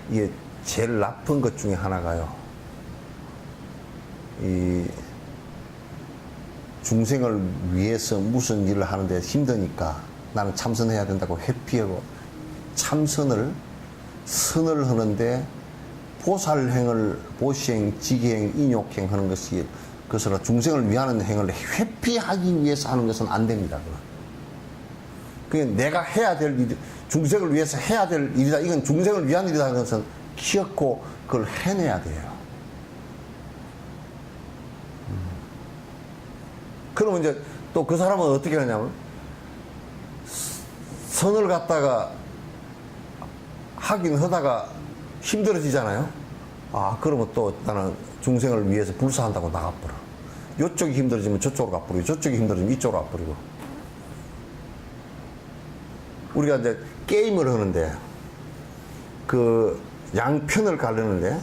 이게 제일 나쁜 것 중에 하나가요. 이 중생을 위해서 무슨 일을 하는데 힘드니까 나는 참선해야 된다고 회피하고 선을 하는데 보살행을 보시행, 지기행, 인욕행 하는 것이 그것으로 중생을 위하는 행을 회피하기 위해서 하는 것은 안 됩니다. 그게 내가 해야 될 일, 중생을 위해서 해야 될 일이다. 이건 중생을 위한 일이다 하는 것은 키웠고 그걸 해내야 돼요. 그러면 이제 또 그 사람은 어떻게 하냐면 선을 갖다가 하긴 하다가 힘들어지잖아요. 그러면 또 나는 중생을 위해서 불사한다고 나가버려. 이쪽이 힘들어지면 저쪽으로 가버리고 저쪽이 힘들어지면 이쪽으로 가버리고. 우리가 이제 게임을 하는데 그 양편을 가르는데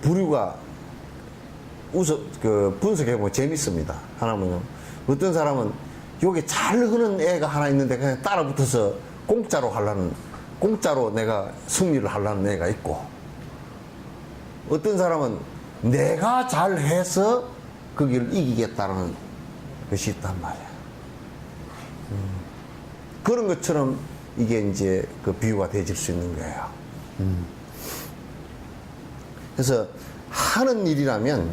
부류가 분석해보면 재밌습니다. 하나는요. 어떤 사람은 여기 잘 흐는 애가 하나 있는데 그냥 따라 붙어서 공짜로 내가 승리를 하려는 애가 있고, 어떤 사람은 내가 잘해서 거기를 이기겠다는 것이 있단 말이야. 그런 것처럼 이게 이제 그 비유가 되질 수 있는 거예요. 그래서 하는 일이라면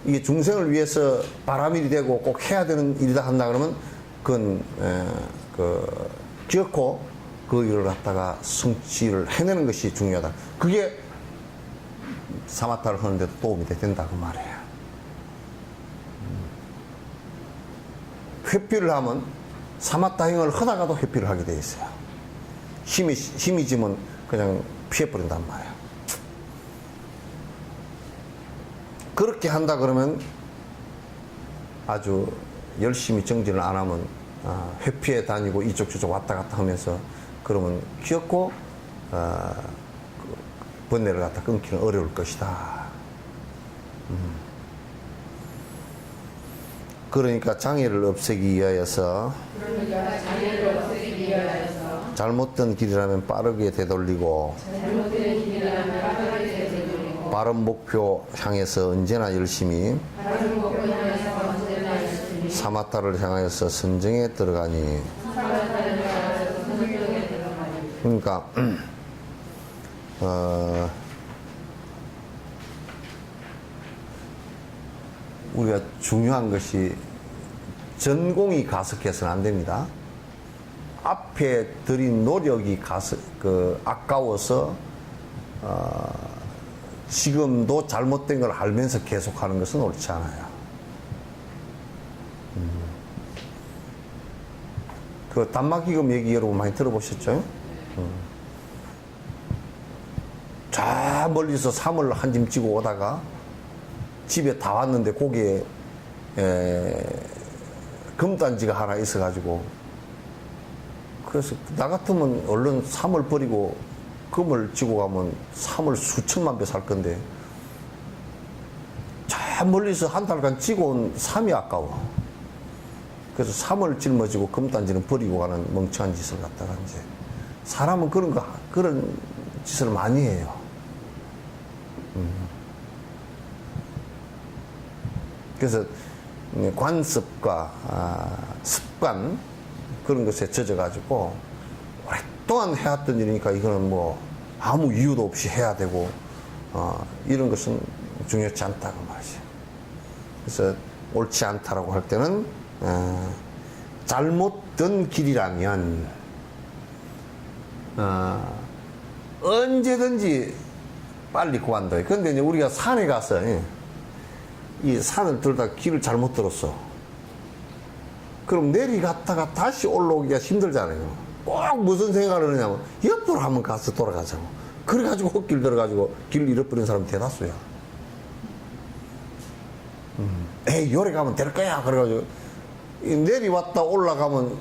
이게 중생을 위해서 바람일이 되고 꼭 해야 되는 일이다 한다 그러면 그건 기어코 그 일을 갖다가 성취를 해내는 것이 중요하다. 그게 사마타를 하는데도 도움이 된다 그 말이에요. 회피를 하면 사마타 행을 하다가도 회피를 하게 돼 있어요. 힘이 지면 그냥 피해버린단 말이에요. 그렇게 한다 그러면 아주 열심히 정진을 안 하면 회피해 다니고 이쪽 저쪽 왔다 갔다 하면서 그러면 귀엽고 번뇌를 갖다 끊기는 어려울 것이다. 그러니까 장애를 없애기 위하여서 잘못된 길이라면 빠르게 되돌리고 바른 목표 향해서 언제나 열심히 사마타를 향하여서 선정에 들어가니. 그러니까 우리가 중요한 것이 전공이 가석해서는 안 됩니다. 앞에 들인 노력이 아까워서 지금도 잘못된 걸 알면서 계속하는 것은 옳지 않아요. 그 단막기금 얘기 여러분 많이 들어보셨죠? 저 멀리서 삼을 한 짐 찌고 오다가 집에 다 왔는데 거기에 금단지가 하나 있어가지고, 그래서 나 같으면 얼른 삼을 버리고 금을 쥐고 가면 삼을 수천만 배 살 건데, 저 멀리서 한 달간 찌고 온 삼이 아까워. 그래서 삼을 짊어지고 금단지는 버리고 가는 멍청한 짓을 갖다가 이제, 사람은 그런 짓을 많이 해요. 그래서 관습과 습관, 그런 것에 젖어가지고 오랫동안 해왔던 일이니까 이거는 뭐 아무 이유도 없이 해야 되고 이런 것은 중요치 않다고 말이죠. 그래서 옳지 않다라고 할 때는 잘못된 길이라면 언제든지 빨리 구한다. 그런데 이제 우리가 산에 가서 이 산을 들다 길을 잘못 들었어. 그럼 내리갔다가 다시 올라오기가 힘들잖아요. 꼭 무슨 생각을 하냐면 옆으로 한번 가서 돌아가자고. 그래가지고 헛길 들어가지고 길 잃어버린 사람이 대다수야. 에이, 요래 가면 될 거야. 그래가지고 내리왔다 올라가면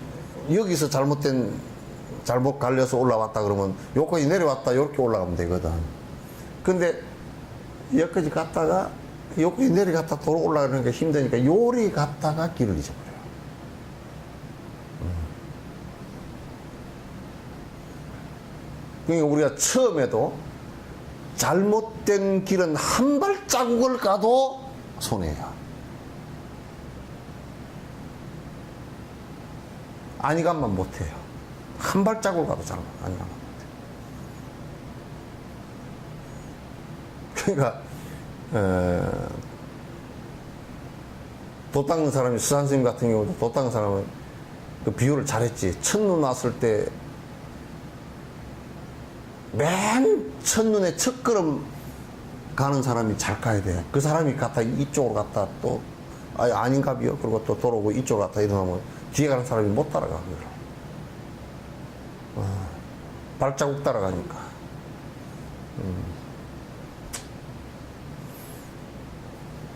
여기서 잘못 갈려서 올라왔다 그러면 여기까지 내려왔다 이렇게 올라가면 되거든. 근데 여기까지 갔다가 여기까지 내려갔다 돌아 올라가는 게 힘드니까 요리 갔다가 길을 잊어버려요. 그러니까 우리가 처음에도 잘못된 길은 한 발자국을 가도 손해야. 안이감만 못해요. 한 발자국을 가도 안이감만 못해요. 그러니까 도 닦는 사람이, 수산 선생님 같은 경우도 도 닦는 사람은 그 비유를 잘했지. 첫눈 왔을 때 맨 첫눈에 첫 걸음 가는 사람이 잘 가야 돼. 그 사람이 갔다 이쪽으로 갔다 또 아닌가비요. 그리고 또 돌아오고 이쪽으로 갔다 이러면 뒤에 가는 사람이 못 따라가. 발자국 따라가니까.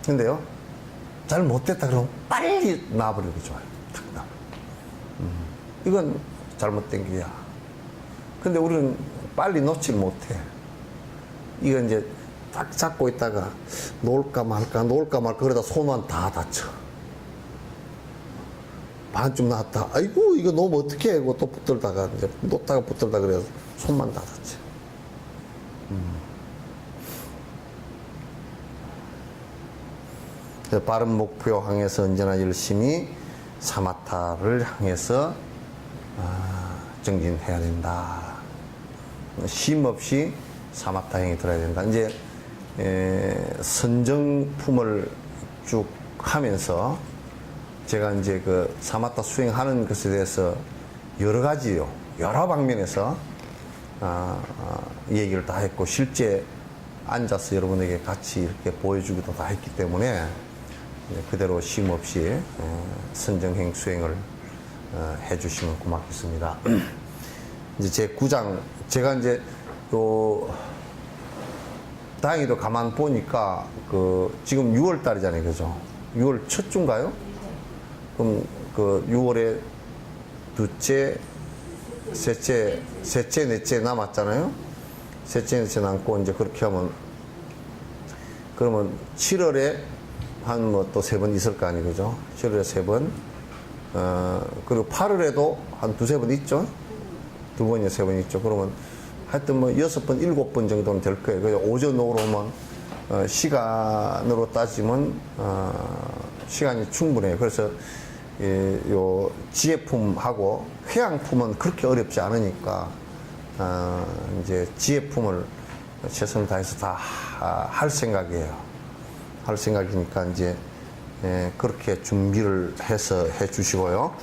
근데요, 잘 못됐다 그러면 빨리 놔버리기 좋아요. 탁 놔. 이건 잘못된 길이야. 근데 우리는 빨리 놓질 못해. 이건 이제 딱 잡고 있다가 놓을까 말까 그러다 손만 다 다쳐. 반쯤 놨다. 아이고, 이거 놓으면 어떡해. 하고 또 붙들다가, 이제 놓다가 붙들다 그래서 손만 다 다쳐. 바른 목표 향해서 언제나 열심히 사마타를 향해서 정진해야 된다. 쉼 없이 사마타 행에 들어야 된다. 이제 선정품을 쭉 하면서 제가 이제 그 사마타 수행하는 것에 대해서 여러 가지요, 여러 방면에서 얘기를 다 했고, 실제 앉아서 여러분에게 같이 이렇게 보여주기도 다 했기 때문에 그대로 쉼 없이 선정행 수행을 해주시면 고맙겠습니다. 이제 제 9장, 제가 이제 다행히도 가만 보니까 지금 6월 달이잖아요, 그죠? 6월 첫 주인가요? 그럼 6월에 둘째, 셋째, 넷째 남았잖아요? 셋째, 넷째 남고, 이제 그렇게 하면, 그러면 7월에 한 또 3번 있을 거 아니에요, 그죠? 7월에 3번, 그리고 8월에도 한 2-3번 있죠? 2번이나 3번 있죠? 그러면 하여튼 6번, 7번 정도는 될 거예요. 그래서 오전, 오후로 오면, 시간으로 따지면, 시간이 충분해요. 그래서, 요 지혜품하고 회양품은 그렇게 어렵지 않으니까, 이제 지혜품을 최선을 다해서 다 할 생각이에요. 할 생각이니까 이제 그렇게 준비를 해서 해 주시고요.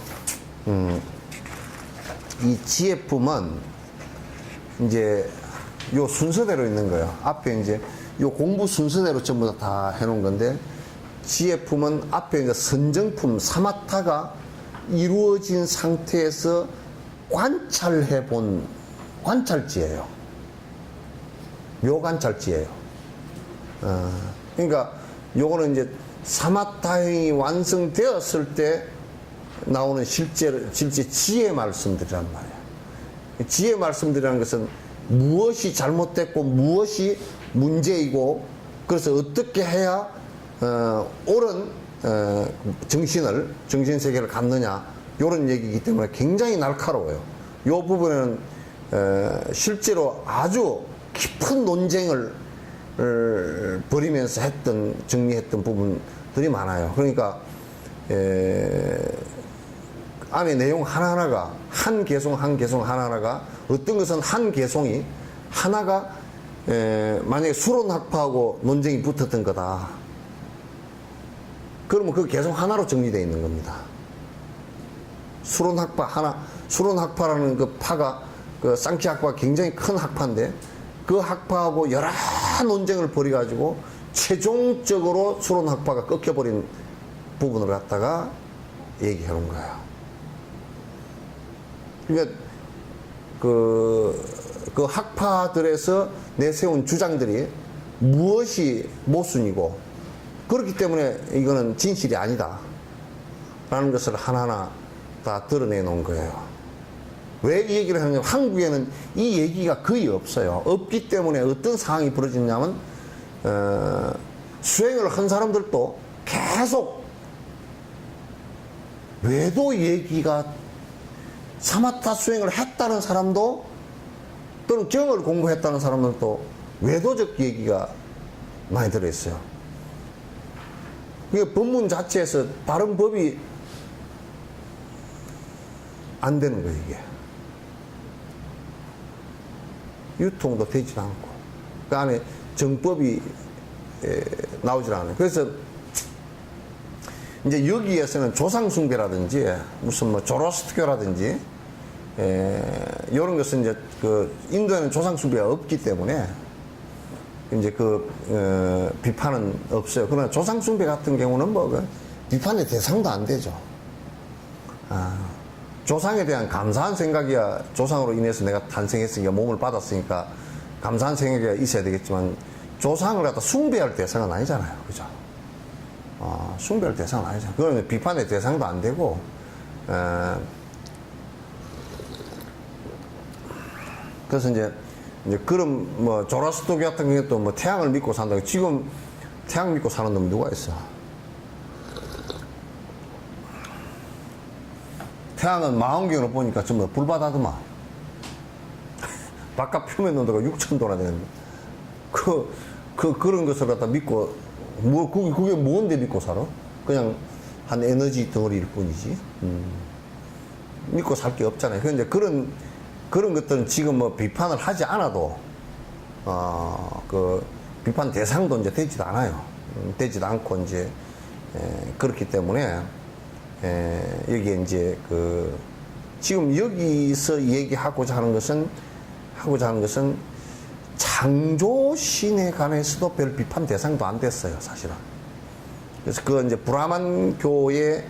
이 지혜품은 이제 요 순서대로 있는 거예요. 앞에 이제 요 공부 순서대로 전부 다 해놓은 건데, 지혜품은 앞에 이제 선정품 사마타가 이루어진 상태에서 관찰해 본 관찰지예요. 묘관찰지예요. 그러니까 요거는 이제 사마타행이 완성되었을 때 나오는 실제 지혜 말씀들이란 말이에요. 지혜 말씀들이라는 것은 무엇이 잘못됐고 무엇이 문제이고, 그래서 어떻게 해야 옳은 정신세계를 갖느냐, 이런 얘기이기 때문에 굉장히 날카로워요. 이 부분은 실제로 아주 깊은 논쟁을 벌이면서 정리했던 부분들이 많아요. 그러니까 안에 내용 하나하나가, 한 개송 하나하나가, 어떤 것은 한 개송이 하나가 만약에 수론학파하고 논쟁이 붙었던 거다, 그러면 그 개송 하나로 정리되어 있는 겁니다. 수론학파라는 그 파가, 그 쌍키학파가 굉장히 큰 학파인데, 그 학파하고 여러 논쟁을 벌여가지고 최종적으로 수론학파가 꺾여버린 부분을 갖다가 얘기해 놓은 거예요. 그러니까 그 학파들에서 내세운 주장들이 무엇이 모순이고, 그렇기 때문에 이거는 진실이 아니다 라는 것을 하나하나 다 드러내 놓은 거예요. 왜 이 얘기를 하냐면, 한국에는 이 얘기가 거의 없어요. 없기 때문에 어떤 상황이 벌어지냐면, 수행을 한 사람들도 계속 외도 얘기가, 사마타 수행을 했다는 사람도, 또는 정을 공부했다는 사람들도 외도적 얘기가 많이 들어있어요. 그게 법문 자체에서 바른 법이 안 되는 거예요, 이게. 유통도 되지 않고, 그 안에 정법이 나오질 않아요. 그래서 이제 여기에서는 조상숭배라든지 무슨 뭐 조로스트교라든지 이런 것은 이제 그 인도에는 조상숭배가 없기 때문에 이제 비판은 없어요. 그러나 조상숭배 같은 경우는 뭐 비판의 대상도 안 되죠. 조상에 대한 감사한 생각이야, 조상으로 인해서 내가 탄생했으니까, 몸을 받았으니까 감사한 생각이 있어야 되겠지만, 조상을 갖다 숭배할 대상은 아니잖아요. 그죠? 숭배할 대상은 아니잖아요. 그러면 비판의 대상도 안 되고, 그래서 이제 그런 뭐 조라스토교 같은 경우도 뭐 태양을 믿고 산다고, 지금 태양 믿고 사는 놈 누가 있어? 태양은 망원경으로 보니까 전부 불바다더만. 바깥 표면 온도가 6,000도나 되는데, 그런 것을 갖다 믿고, 그게 뭔데 믿고 살아? 그냥 한 에너지 덩어리일 뿐이지. 믿고 살 게 없잖아요. 그런데 그런 것들은 지금 뭐 비판을 하지 않아도, 비판 대상도 이제 되지도 않아요. 되지도 않고, 이제, 그렇기 때문에, 여기에 이제 지금 여기서 얘기하고자 하는 것은 창조신에 관해서도 별 비판 대상도 안 됐어요, 사실은. 그래서 이제 브라만교의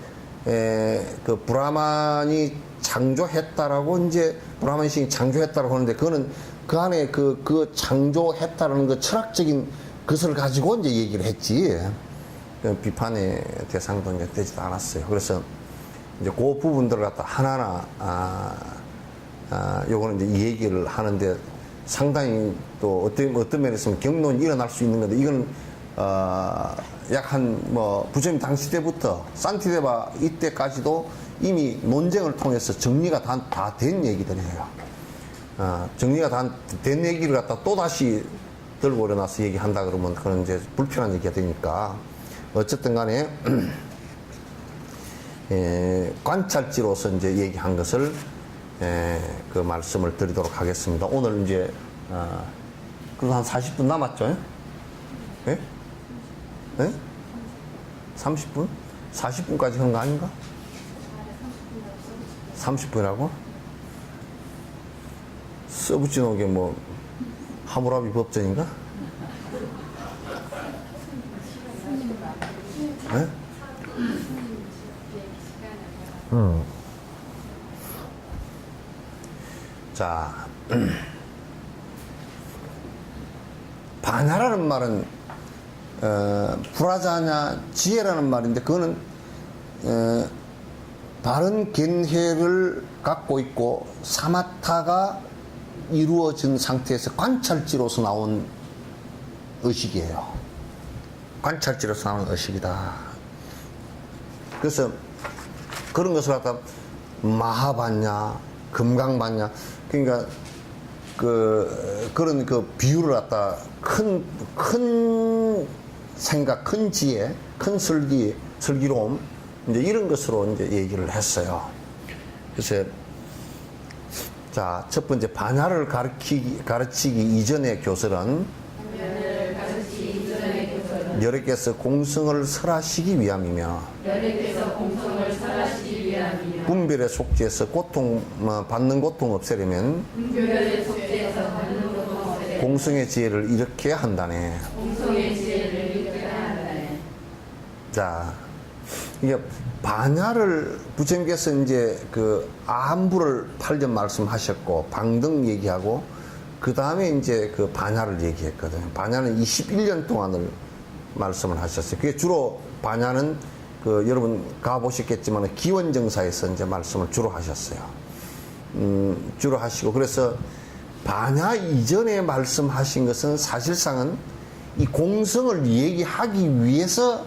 브라만이 창조했다라고, 이제 브라만신이 창조했다라고 하는데, 그거는 그 안에 그 창조했다라는 그 철학적인 것을 가지고 이제 얘기를 했지, 비판의 대상도 이제 되지도 않았어요. 그래서 이제 그 부분들을 갖다 하나하나, 요거는 이제 이 얘기를 하는데 상당히 또 어떤 면에서 경론이 일어날 수 있는 건데, 이건, 약 부처님 당시 때부터 산티데바 이때까지도 이미 논쟁을 통해서 정리가 다 된 얘기들이에요. 정리가 다 된 얘기를 갖다 또다시 들고 일어나서 얘기한다 그러면 그건 이제 불편한 얘기가 되니까, 어쨌든 간에, 관찰지로서 이제 얘기한 것을, 그 말씀을 드리도록 하겠습니다. 오늘 이제, 그래도 한 40분 남았죠? 예? 예? 30분? 40분까지 한 거 아닌가? 30분이라고? 써붙여 놓은 게 뭐 하무라비 법전인가? 네? 자, 반야라는 말은 불하자냐 지혜라는 말인데 그거는 바른 견해를 갖고 있고 사마타가 이루어진 상태에서 관찰지로서 나온 의식이에요. 관찰지로서 나온 의식이다. 그래서 그런 것을 갖다 마하반야, 금강반야, 그러니까 그런 비유를 갖다 큰 생각, 큰 지혜, 큰 슬기로움, 이제 이런 것으로 이제 얘기를 했어요. 그래서 자, 첫 번째 반야를 가르치기 이전의 교설은 여러께서 공성을 설하시기 위함이며 분별의 속죄에서 받는 고통 없애려면 공성의 지혜를 이렇게 한다네. 자, 이게 반야를 부처님께서 이제 그 아함부를 8년 말씀하셨고 방등 얘기하고 그 다음에 이제 그 반야를 얘기했거든요. 반야는 21년 동안을 말씀을 하셨어요. 그게 주로 반야는 그 여러분 가보셨겠지만 기원정사에서 이제 말씀을 주로 하셨어요. 주로 하시고 그래서 반야 이전에 말씀하신 것은 사실상은 이 공성을 얘기하기 위해서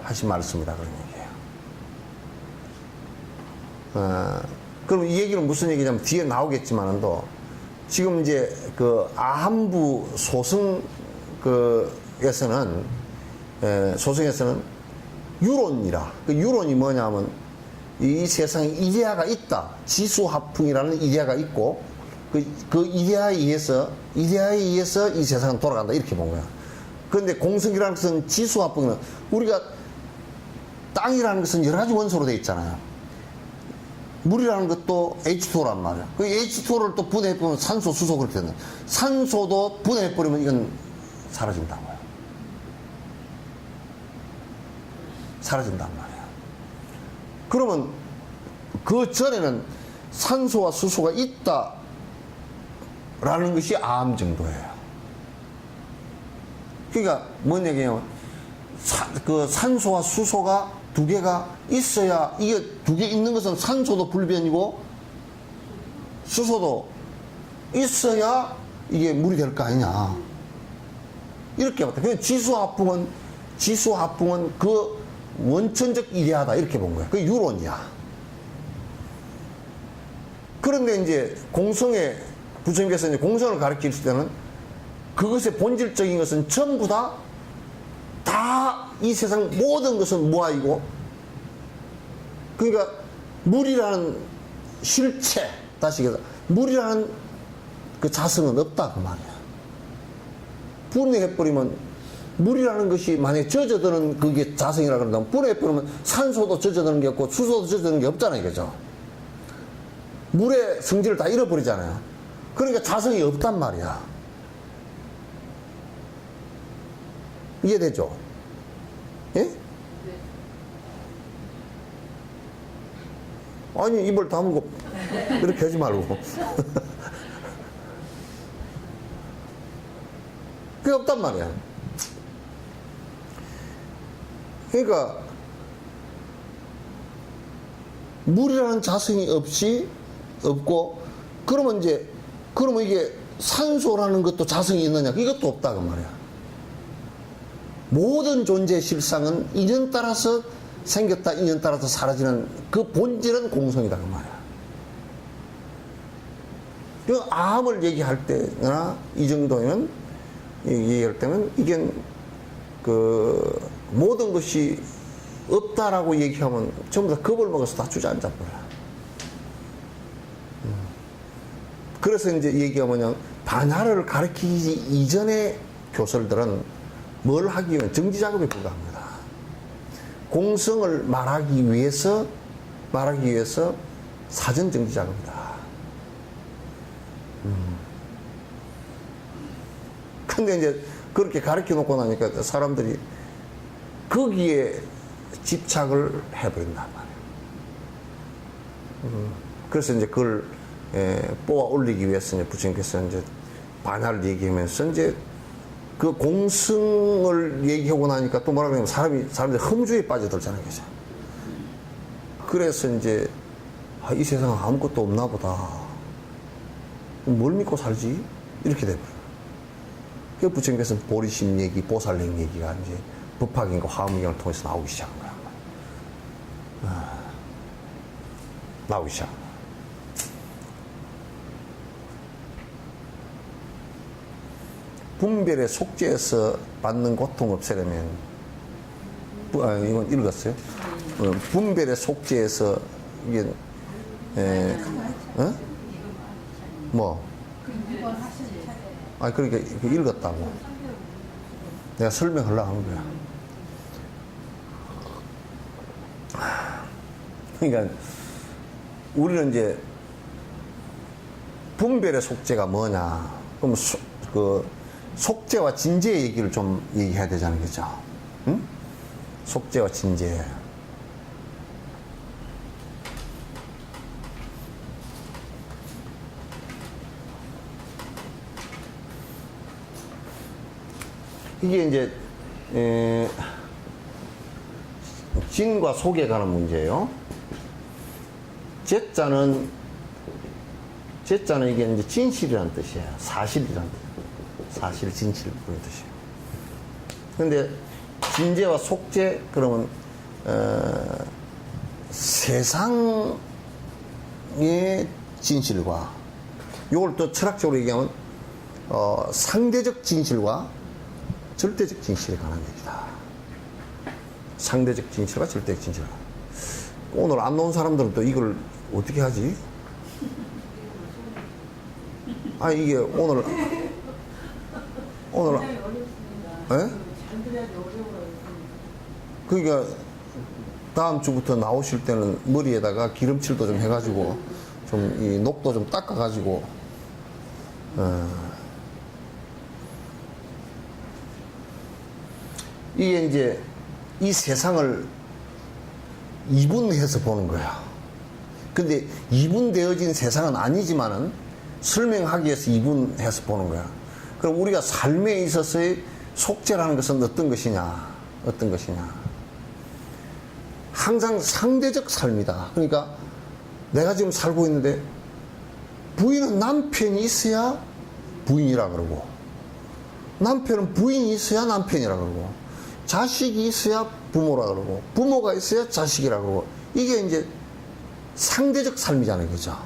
하신 말씀이라 그런 얘기예요. 그럼 이 얘기는 무슨 얘기냐면 뒤에 나오겠지만도 지금 이제 그 아함부 소승에서는 유론이라. 그 유론이 뭐냐면 이 세상에 이데아가 있다. 지수화풍이라는 이데아가 있고 그 이데아에 의해서 이 세상은 돌아간다. 이렇게 본 거야. 그런데 공성이라는 것은 지수화풍이는 우리가 땅이라는 것은 여러 가지 원소로 되어 있잖아요. 물이라는 것도 H2O란 말이야. 그 H2O를 또 분해해버리면 산소, 수소 그렇게 된다. 산소도 분해해버리면 이건 사라진단 말이야. 사라진단 말이야. 그러면 그 전에는 산소와 수소가 있다라는 것이 아함 정도예요. 그러니까 뭔 얘기냐면 그 산소와 수소가 두 개가 있어야, 이게 두 개 있는 것은 산소도 불변이고 수소도 있어야 이게 물이 될 거 아니냐. 이렇게 봤다. 그 지수화풍은 그 원천적 이데아다. 이렇게 본 거야. 그게 유론이야. 그런데 이제 부처님께서 이제 공성을 가르칠 때는 그것의 본질적인 것은 전부 다 이 세상 모든 것은 무아이고, 그러니까 물이라는 실체, 다시 얘기해서 물이라는 그 자성은 없다 그 말이야. 분해해버리면 물이라는 것이 만약에 젖어드는 그게 자성이라 그런다면 분해해버리면 산소도 젖어드는 게 없고 수소도 젖어드는 게 없잖아요. 그죠? 물의 성질을 다 잃어버리잖아요. 그러니까 자성이 없단 말이야. 이해되죠? 예? 아니, 입을 다물고 이렇게 하지 말고. 그게 없단 말이야. 그러니까 물이라는 자성이 없고, 그러면 이게 산소라는 것도 자성이 있느냐? 이것도 없다 그 말이야. 모든 존재의 실상은 인연 따라서 생겼다, 인연 따라서 사라지는 그 본질은 공성이다 그 말이야. 그 아함을 얘기할 때나 이 정도면 얘기할 때는 이게 그 모든 것이 없다라고 얘기하면 전부 다 겁을 먹어서 다 주저앉아 버려. 그래서 이제 얘기가 뭐냐, 반야를 가르치기 이전의 교설들은 뭘 하기 위해 정지작업에 불과합니다. 공성을 말하기 위해서 사전 정지작업이다. 근데 이제 그렇게 가르쳐 놓고 나니까 사람들이 거기에 집착을 해버린단 말이에요. 그래서 이제 그걸 뽑아 올리기 위해서 이제 부처님께서 이제 반야를 얘기하면서 이제 그 공승을 얘기하고 나니까 또 뭐라 그러냐면 사람들이 흠주에 빠져들잖아요. 그죠? 그래서 이제 이 세상에 아무것도 없나 보다. 뭘 믿고 살지? 이렇게 돼버려요. 그 부처님께서 보리심 얘기, 보살령 얘기가 이제 법화경과 화엄경을 통해서 나오기 시작한 거야. 나오기 시작. 분별의 속죄에서 받는 고통 없애려면, 이건 읽었어요? 분별의 속죄에서, 이게, 뭐? 그러니까 읽었다고. 내가 설명하려고 하는 거야. 그러니까, 우리는 이제, 분별의 속죄가 뭐냐. 그럼 속죄와 진죄 얘기를 좀 얘기해야 되잖아요. 그죠? 응? 속죄와 진죄. 이게 이제, 진과 속에 관한 문제예요. 제자는 이게 이제 진실이라는 뜻이에요. 사실이라는 뜻. 사실, 진실, 그런 뜻이에요. 근데, 진죄와 속죄, 그러면, 세상의 진실과, 요걸 또 철학적으로 얘기하면, 상대적 진실과 절대적 진실에 관한 얘기다. 상대적 진실과 절대적 진실. 오늘 안 나온 사람들은 또 이걸 어떻게 하지? 이게 오늘, 예? 그러니까 다음 주부터 나오실 때는 머리에다가 기름칠도 좀 해가지고 좀 이 녹도 좀 닦아가지고 이게 이제 이 세상을 이분해서 보는 거야. 근데 이분되어진 세상은 아니지만은 설명하기 위해서 이분해서 보는 거야. 그럼 우리가 삶에 있어서의 속죄라는 것은 어떤 것이냐? 어떤 것이냐? 항상 상대적 삶이다. 그러니까 내가 지금 살고 있는데 부인은 남편이 있어야 부인이라 그러고 남편은 부인이 있어야 남편이라 그러고 자식이 있어야 부모라 그러고 부모가 있어야 자식이라 그러고 이게 이제 상대적 삶이잖아요. 그죠?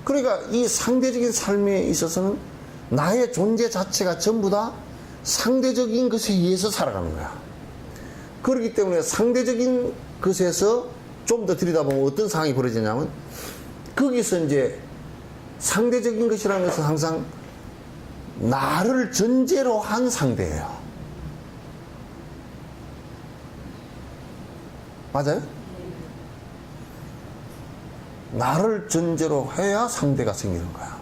그러니까 이 상대적인 삶에 있어서는 나의 존재 자체가 전부 다 상대적인 것에 의해서 살아가는 거야. 그렇기 때문에 상대적인 것에서 좀 더 들여다보면 어떤 상황이 벌어지냐면 거기서 이제 상대적인 것이라는 것은 항상 나를 전제로 한 상대예요. 맞아요? 나를 전제로 해야 상대가 생기는 거야.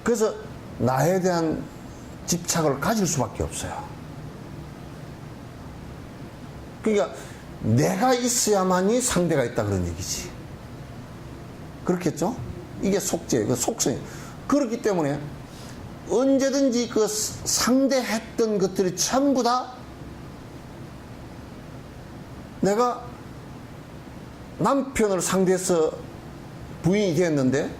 그래서 나에 대한 집착을 가질 수밖에 없어요. 그러니까 내가 있어야만이 상대가 있다 그런 얘기지. 그렇겠죠? 이게 속죄, 그 속성. 그렇기 때문에 언제든지 그 상대했던 것들이 전부 다 내가 남편을 상대해서 부인이 되었는데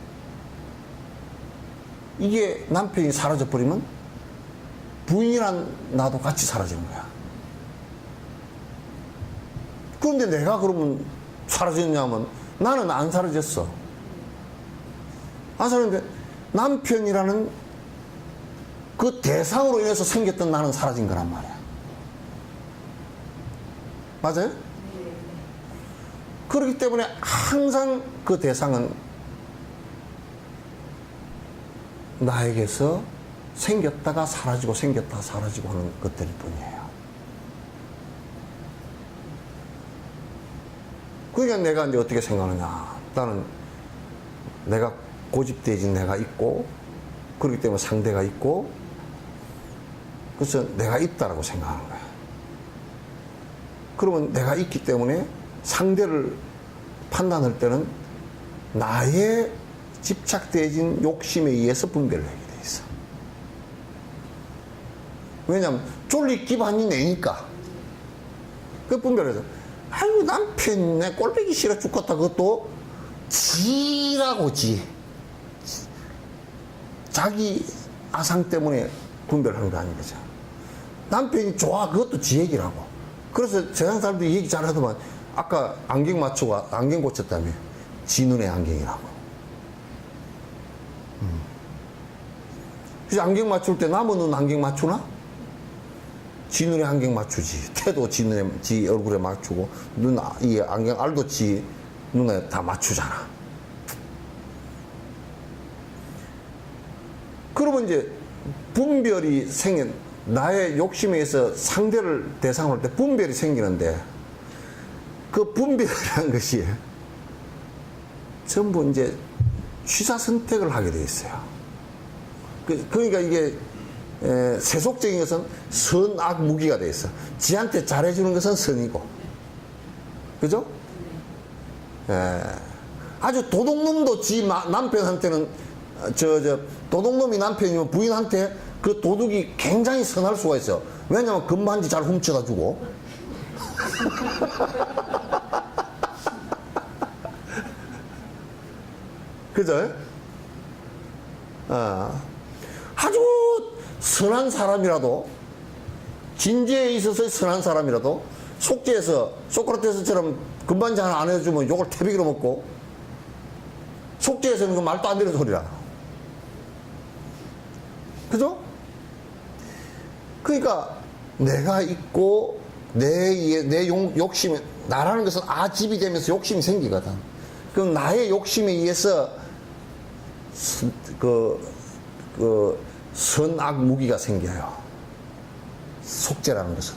이게 남편이 사라져버리면 부인이란 나도 같이 사라지는 거야. 그런데 내가 그러면 사라졌냐면 나는 안 사라졌어. 안 사라졌는데 남편이라는 그 대상으로 인해서 생겼던 나는 사라진 거란 말이야. 맞아요? 그렇기 때문에 항상 그 대상은 나에게서 생겼다가 사라지고 생겼다가 사라지고 하는 것들일 뿐이에요. 그러니까 내가 이제 어떻게 생각하느냐. 나는 내가 고집되어진 내가 있고 그렇기 때문에 상대가 있고, 그래서 내가 있다라고 생각하는 거야. 그러면 내가 있기 때문에 상대를 판단할 때는 나의 집착되어진 욕심에 의해서 분별을 하게 돼 있어. 왜냐하면 쫄리 기반이 내니까. 그 분별해서, 아이고, 남편 내 꼴보기 싫어 죽겠다. 그것도 지라고 지. 자기 아상 때문에 분별하는 거 아닌 거죠. 남편이 좋아. 그것도 지 얘기라고. 그래서 세상 사람들이 얘기 잘하더만, 아까 안경 맞추고 안경 고쳤다며. 지 눈의 안경이라고. 그래서 안경 맞출 때 남의 눈 안경 맞추나? 지 눈에 안경 맞추지. 태도 지 눈에, 지 얼굴에 맞추고, 이 안경 알도 지 눈에 다 맞추잖아. 그러면 이제 분별이 나의 욕심에 의해서 상대를 대상으로 할 때 분별이 생기는데, 그 분별이라는 것이 전부 이제 취사 선택을 하게 돼 있어요. 그러니까 이게 세속적인 것은 선악 무기가 돼 있어. 지한테 잘해주는 것은 선이고, 그죠? 아주 도둑놈도 지 남편한테는 도둑놈이 남편이면 부인한테 그 도둑이 굉장히 선할 수가 있어. 왜냐면 금반지 잘 훔쳐다 주고. 그죠? 아주 선한 사람이라도, 진지에 있어서 선한 사람이라도, 속죄에서 소크라테스처럼 금반지 하나 안 해주면 욕을 태비기로 먹고, 속죄에서는 그 말도 안 되는 소리라. 그죠? 그러니까 내가 있고 내 욕심이, 나라는 것은 아집이 되면서 욕심이 생기거든. 그럼 나의 욕심에 의해서 선악 무기가 생겨요. 속죄라는 것은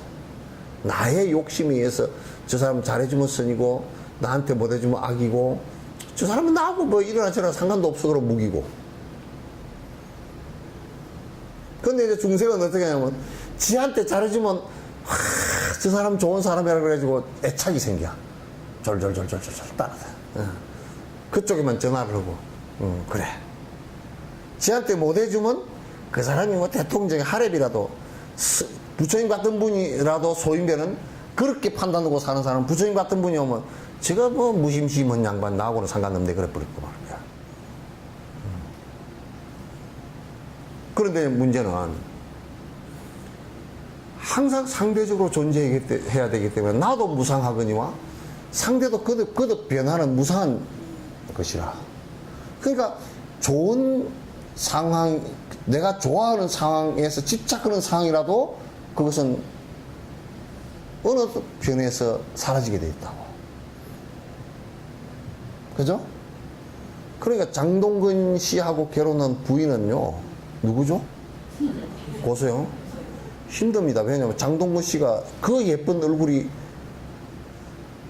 나의 욕심에 의해서 저 사람 잘해주면 선이고, 나한테 못해주면 악이고, 저 사람은 나하고 뭐 이러나 저러나 상관도 없어 그러고 무기고. 근데 이제 중생은 어떻게 하냐면, 지한테 잘해주면 저 사람 좋은 사람이라 그래가지고 애착이 생겨. 졸졸졸졸졸 따라다. 그쪽에만 전화를 하고, 그래. 지한테 못해주면 그 사람이 뭐 대통령의 하랩이라도, 부처님 같은 분이라도 소인배는 그렇게 판단하고 사는 사람은, 부처님 같은 분이 오면 제가 뭐 무심심한 양반 나하고는 상관없는데 그래 버릴 거 말이야. 그런데 문제는 항상 상대적으로 존재해야 되기 때문에 나도 무상하거니와 상대도 거듭 변하는 무상한 것이라. 그러니까 좋은 상황, 내가 좋아하는 상황에서 집착하는 상황이라도 그것은 어느 변에서 사라지게 돼 있다고. 그죠? 그러니까 장동건 씨하고 결혼한 부인은요, 누구죠? 고소영. 힘듭니다. 왜냐하면 장동건 씨가 그 예쁜 얼굴이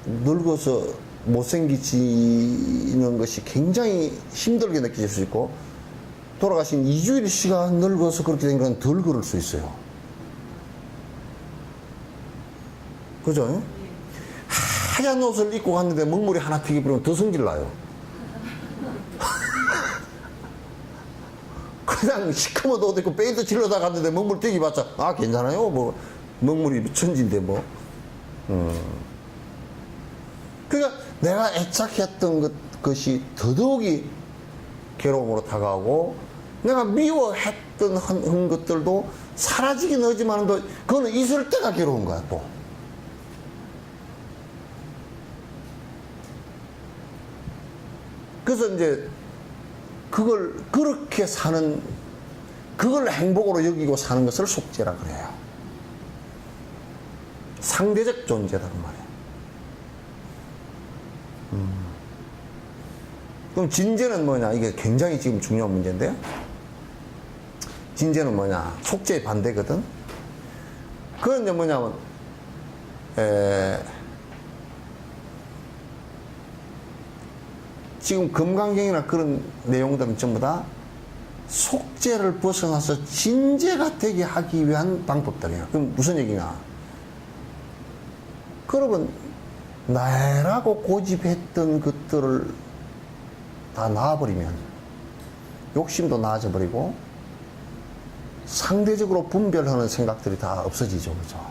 늙어서 못생기지는 것이 굉장히 힘들게 느껴질 수 있고, 돌아가신 이주일 씨가 늙어서 그렇게 된 건 덜 그럴 수 있어요. 그죠? 하얀 옷을 입고 갔는데 먹물이 하나 튀겨버리면 더 성질나요. 그냥 시커먼 옷 입고 페인트 칠러다 갔는데 먹물 튀기봤자, 아, 괜찮아요. 뭐, 먹물이 천지인데 뭐. 그러니까 내가 애착했던 것이 더더욱이 괴로움으로 다가오고, 내가 미워했던 것들도 사라지긴 하지만, 그거는 있을 때가 괴로운 거야, 또. 그래서 이제 그걸 그렇게 사는, 그걸 행복으로 여기고 사는 것을 속죄라 그래요. 상대적 존재란 말이에요. 그럼 진제는 뭐냐? 이게 굉장히 지금 중요한 문제인데요. 진제는 뭐냐? 속죄의 반대거든. 그건 이제 뭐냐면, 지금 금강경이나 그런 내용들은 전부 다 속죄를 벗어나서 진죄가 되게 하기 위한 방법들이야. 그럼 무슨 얘기냐? 그러면 나라고 고집했던 것들을 다 놔버리면 욕심도 나아져 버리고 상대적으로 분별하는 생각들이 다 없어지죠. 그죠?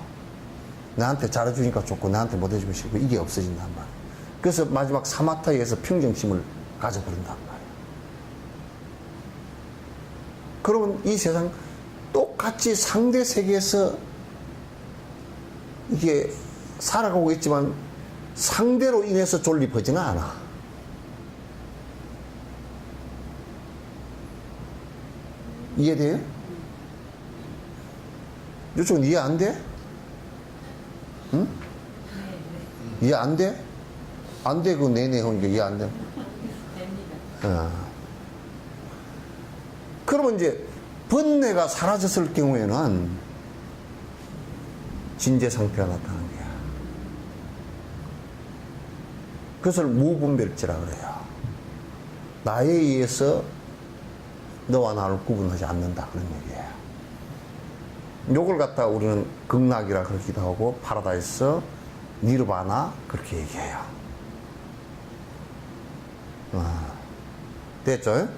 나한테 잘해주니까 좋고 나한테 못해주면 싫고 이게 없어진단 말이야. 그래서 마지막 사마타에서 평정심을 가져버린단 말이야. 그러면 이 세상 똑같이 상대 세계에서 이게 살아가고 있지만 상대로 인해서 존립하지는 않아. 이해돼요? 이쪽은 이해 안 돼? 응? 이해 안 돼? 안 돼, 그 내내 하니까 이해 안 돼. 그러면 이제 번뇌가 사라졌을 경우에는 진제 상태가 나타나는 거야. 그것을 무분별지라 그래요. 나에 의해서 너와 나를 구분하지 않는다 그런 얘기예요. 요걸 갖다가 우리는 극락이라 그러기도 하고 파라다이스, 니르바나 그렇게 얘기해요. 됐죠?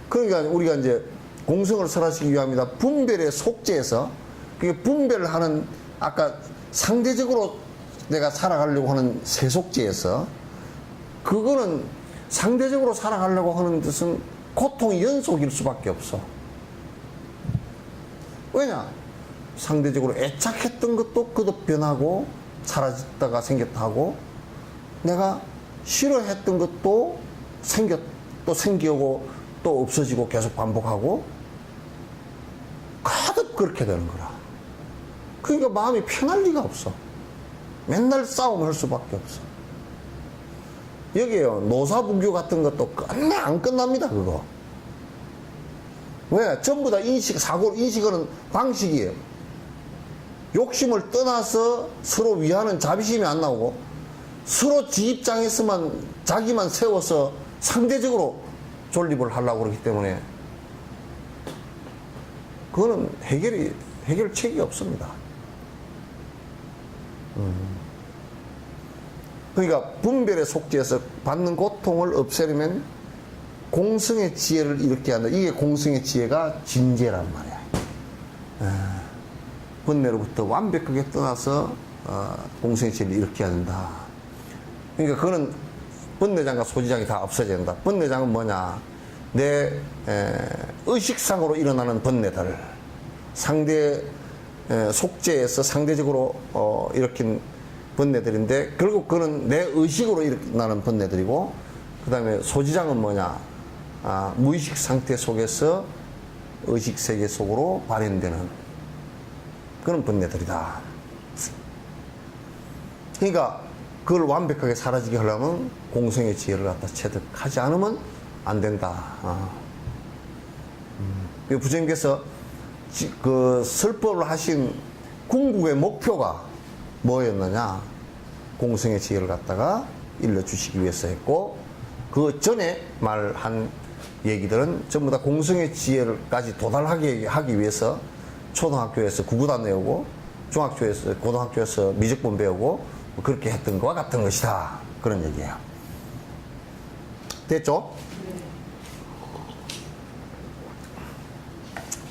그러니까 우리가 이제 공성을 설하시기 위함이다. 분별의 속죄에서 그게 분별하는 아까 상대적으로 내가 살아가려고 하는 세속죄에서 그거는 상대적으로 살아가려고 하는 뜻은 고통의 연속일 수밖에 없어. 왜냐? 상대적으로 애착했던 것도 거듭 변하고 사라졌다가 생겼다 하고 내가 싫어했던 것도 또 생기고 또 없어지고 계속 반복하고 가득 그렇게 되는 거라. 그러니까 마음이 편할 리가 없어. 맨날 싸움을 할 수밖에 없어. 여기에요. 노사분규 같은 것도 끝내 안 끝납니다. 그거. 왜? 전부 다 인식하는 방식이에요. 욕심을 떠나서 서로 위하는 자비심이 안 나오고 서로 지 입장에서만 자기만 세워서 상대적으로 존립을 하려고 그러기 때문에 그거는 해결책이 없습니다. 그러니까 분별의 속죄에서 받는 고통을 없애려면 공성의 지혜를 이렇게 한다. 이게 공성의 지혜가 진죄란 말이야. 번뇌로부터 완벽하게 떠나서 공성의 지혜를 이렇게 한다. 그러니까 그거는 번뇌장과 소지장이 다 없어져야 된다. 번뇌장은 뭐냐? 내 의식상으로 일어나는 번뇌들, 상대 속죄에서 상대적으로 일으킨 번뇌들인데 결국 그는 내 의식으로 일어나는 번뇌들이고, 그 다음에 소지장은 뭐냐? 무의식 상태 속에서 의식 세계 속으로 발현되는 그런 번뇌들이다. 그러니까 그걸 완벽하게 사라지게 하려면 공성의 지혜를 갖다 체득하지 않으면 안 된다. 부처님께서 그 설법을 하신 궁극의 목표가 뭐였느냐? 공성의 지혜를 갖다가 일러주시기 위해서 했고, 그 전에 말한 얘기들은 전부 다 공성의 지혜까지 도달하게 하기 위해서 초등학교에서 구구단 외우고 중학교에서 고등학교에서 미적분 배우고 그렇게 했던 것과 같은 것이다. 그런 얘기예요. 됐죠?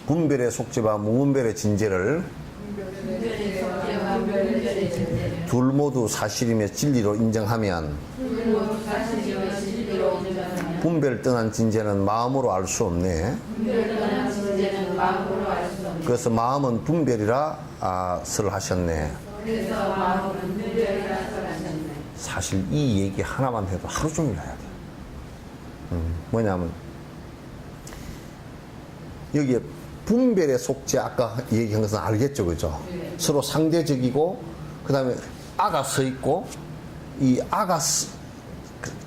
분별의 속죄와 무분별의 진죄를 둘 모두 사실이며 진리로 인정하면 분별 떠난 진죄는 마음으로 알 수 없네. 그래서 마음은 분별이라 설하셨네. 사실 이 얘기 하나만 해도 하루 종일 해야 돼. 뭐냐면 여기에 분별의 속죄 아까 얘기한 것은 알겠죠, 그죠? 서로 상대적이고 그 다음에 아가 서 있고 이 아가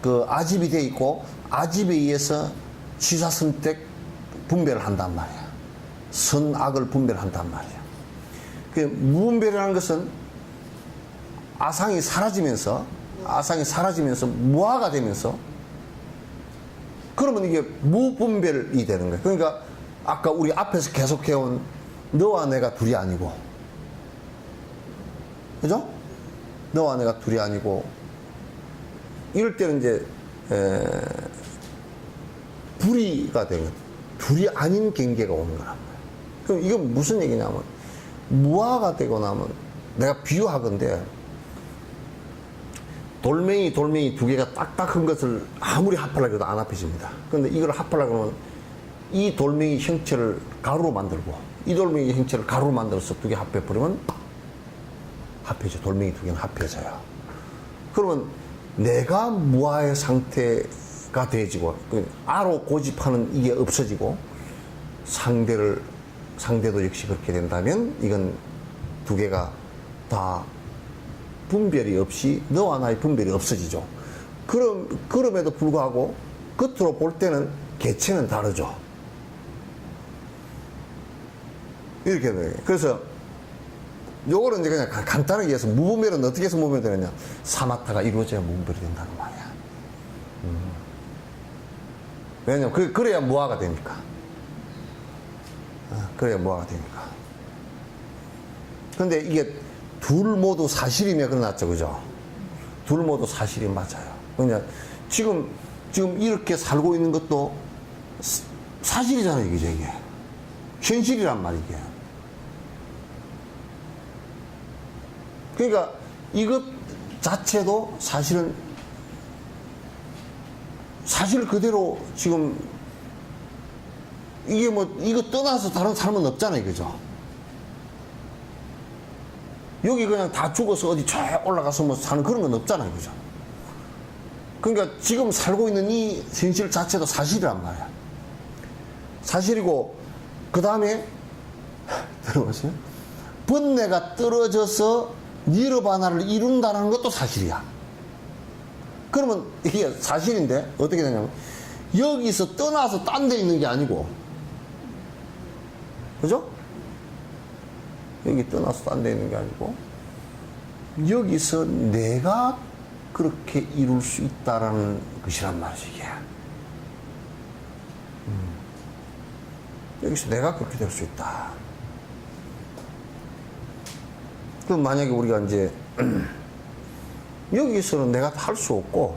그 아집이 돼 있고 아집에 의해서 취사선택 분별을 한단 말이야. 선악을 분별한단 말이야. 그 무분별이라는 것은 아상이 사라지면서 무아가 되면서 그러면 이게 무분별이 되는 거예요. 그러니까 아까 우리 앞에서 계속 해온 너와 내가 둘이 아니고, 그죠? 너와 내가 둘이 아니고, 이럴 때는 이제 불이가 되는, 둘이 아닌 경계가 오는 거란 말이에요. 그럼 이건 무슨 얘기냐면, 무아가 되고 나면, 내가 비유하건데, 돌멩이 두 개가 딱딱한 것을 아무리 합하려고 해도 안 합해집니다. 그런데 이걸 합하려고 하면 이 돌멩이 형체를 가루로 만들고 이 돌멩이 형체를 가루로 만들어서 두 개 합해버리면 합해져. 돌멩이 두 개는 합해져요. 그러면 내가 무아의 상태가 되어지고 아로 고집하는 이게 없어지고 상대도 역시 그렇게 된다면 이건 두 개가 다 분별이 없이 너와 나의 분별이 없어지죠. 그럼에도 불구하고 겉으로 볼 때는 개체는 다르죠. 이렇게 돼요. 그래서 요거는 이제 그냥 간단하게 해서 무분별은 어떻게 해서 무분별이 되느냐. 사마타가 이루어져야 무분별이 된다는 말이야. 왜냐면 그래야 무아가 되니까. 그래야 무아가 되니까. 근데 이게 둘 모두 사실이며 그러났죠, 그죠? 둘 모두 사실이 맞아요. 그냥 지금 이렇게 살고 있는 것도 사실이잖아요, 이게. 현실이란 말이게. 그러니까 이것 자체도 사실은 사실 그대로 지금 이게 뭐 이거 떠나서 다른 삶은 없잖아요, 그죠? 여기 그냥 다 죽어서 어디 저 올라가서 뭐 사는 그런 건 없잖아요, 그죠? 그러니까 지금 살고 있는 이 현실 자체도 사실이란 말이야. 사실이고, 그 다음에, 들어보세요. 번뇌가 떨어져서 니르바나를 이룬다는 것도 사실이야. 그러면 이게 사실인데, 어떻게 되냐면, 여기서 떠나서 딴 데 있는 게 아니고, 그죠? 여기 떠나서 딴 데 있는 게 아니고 여기서 내가 그렇게 이룰 수 있다라는 것이란 말이지 이게. 여기서 내가 그렇게 될 수 있다. 그럼 만약에 우리가 이제 여기서는 내가 할 수 없고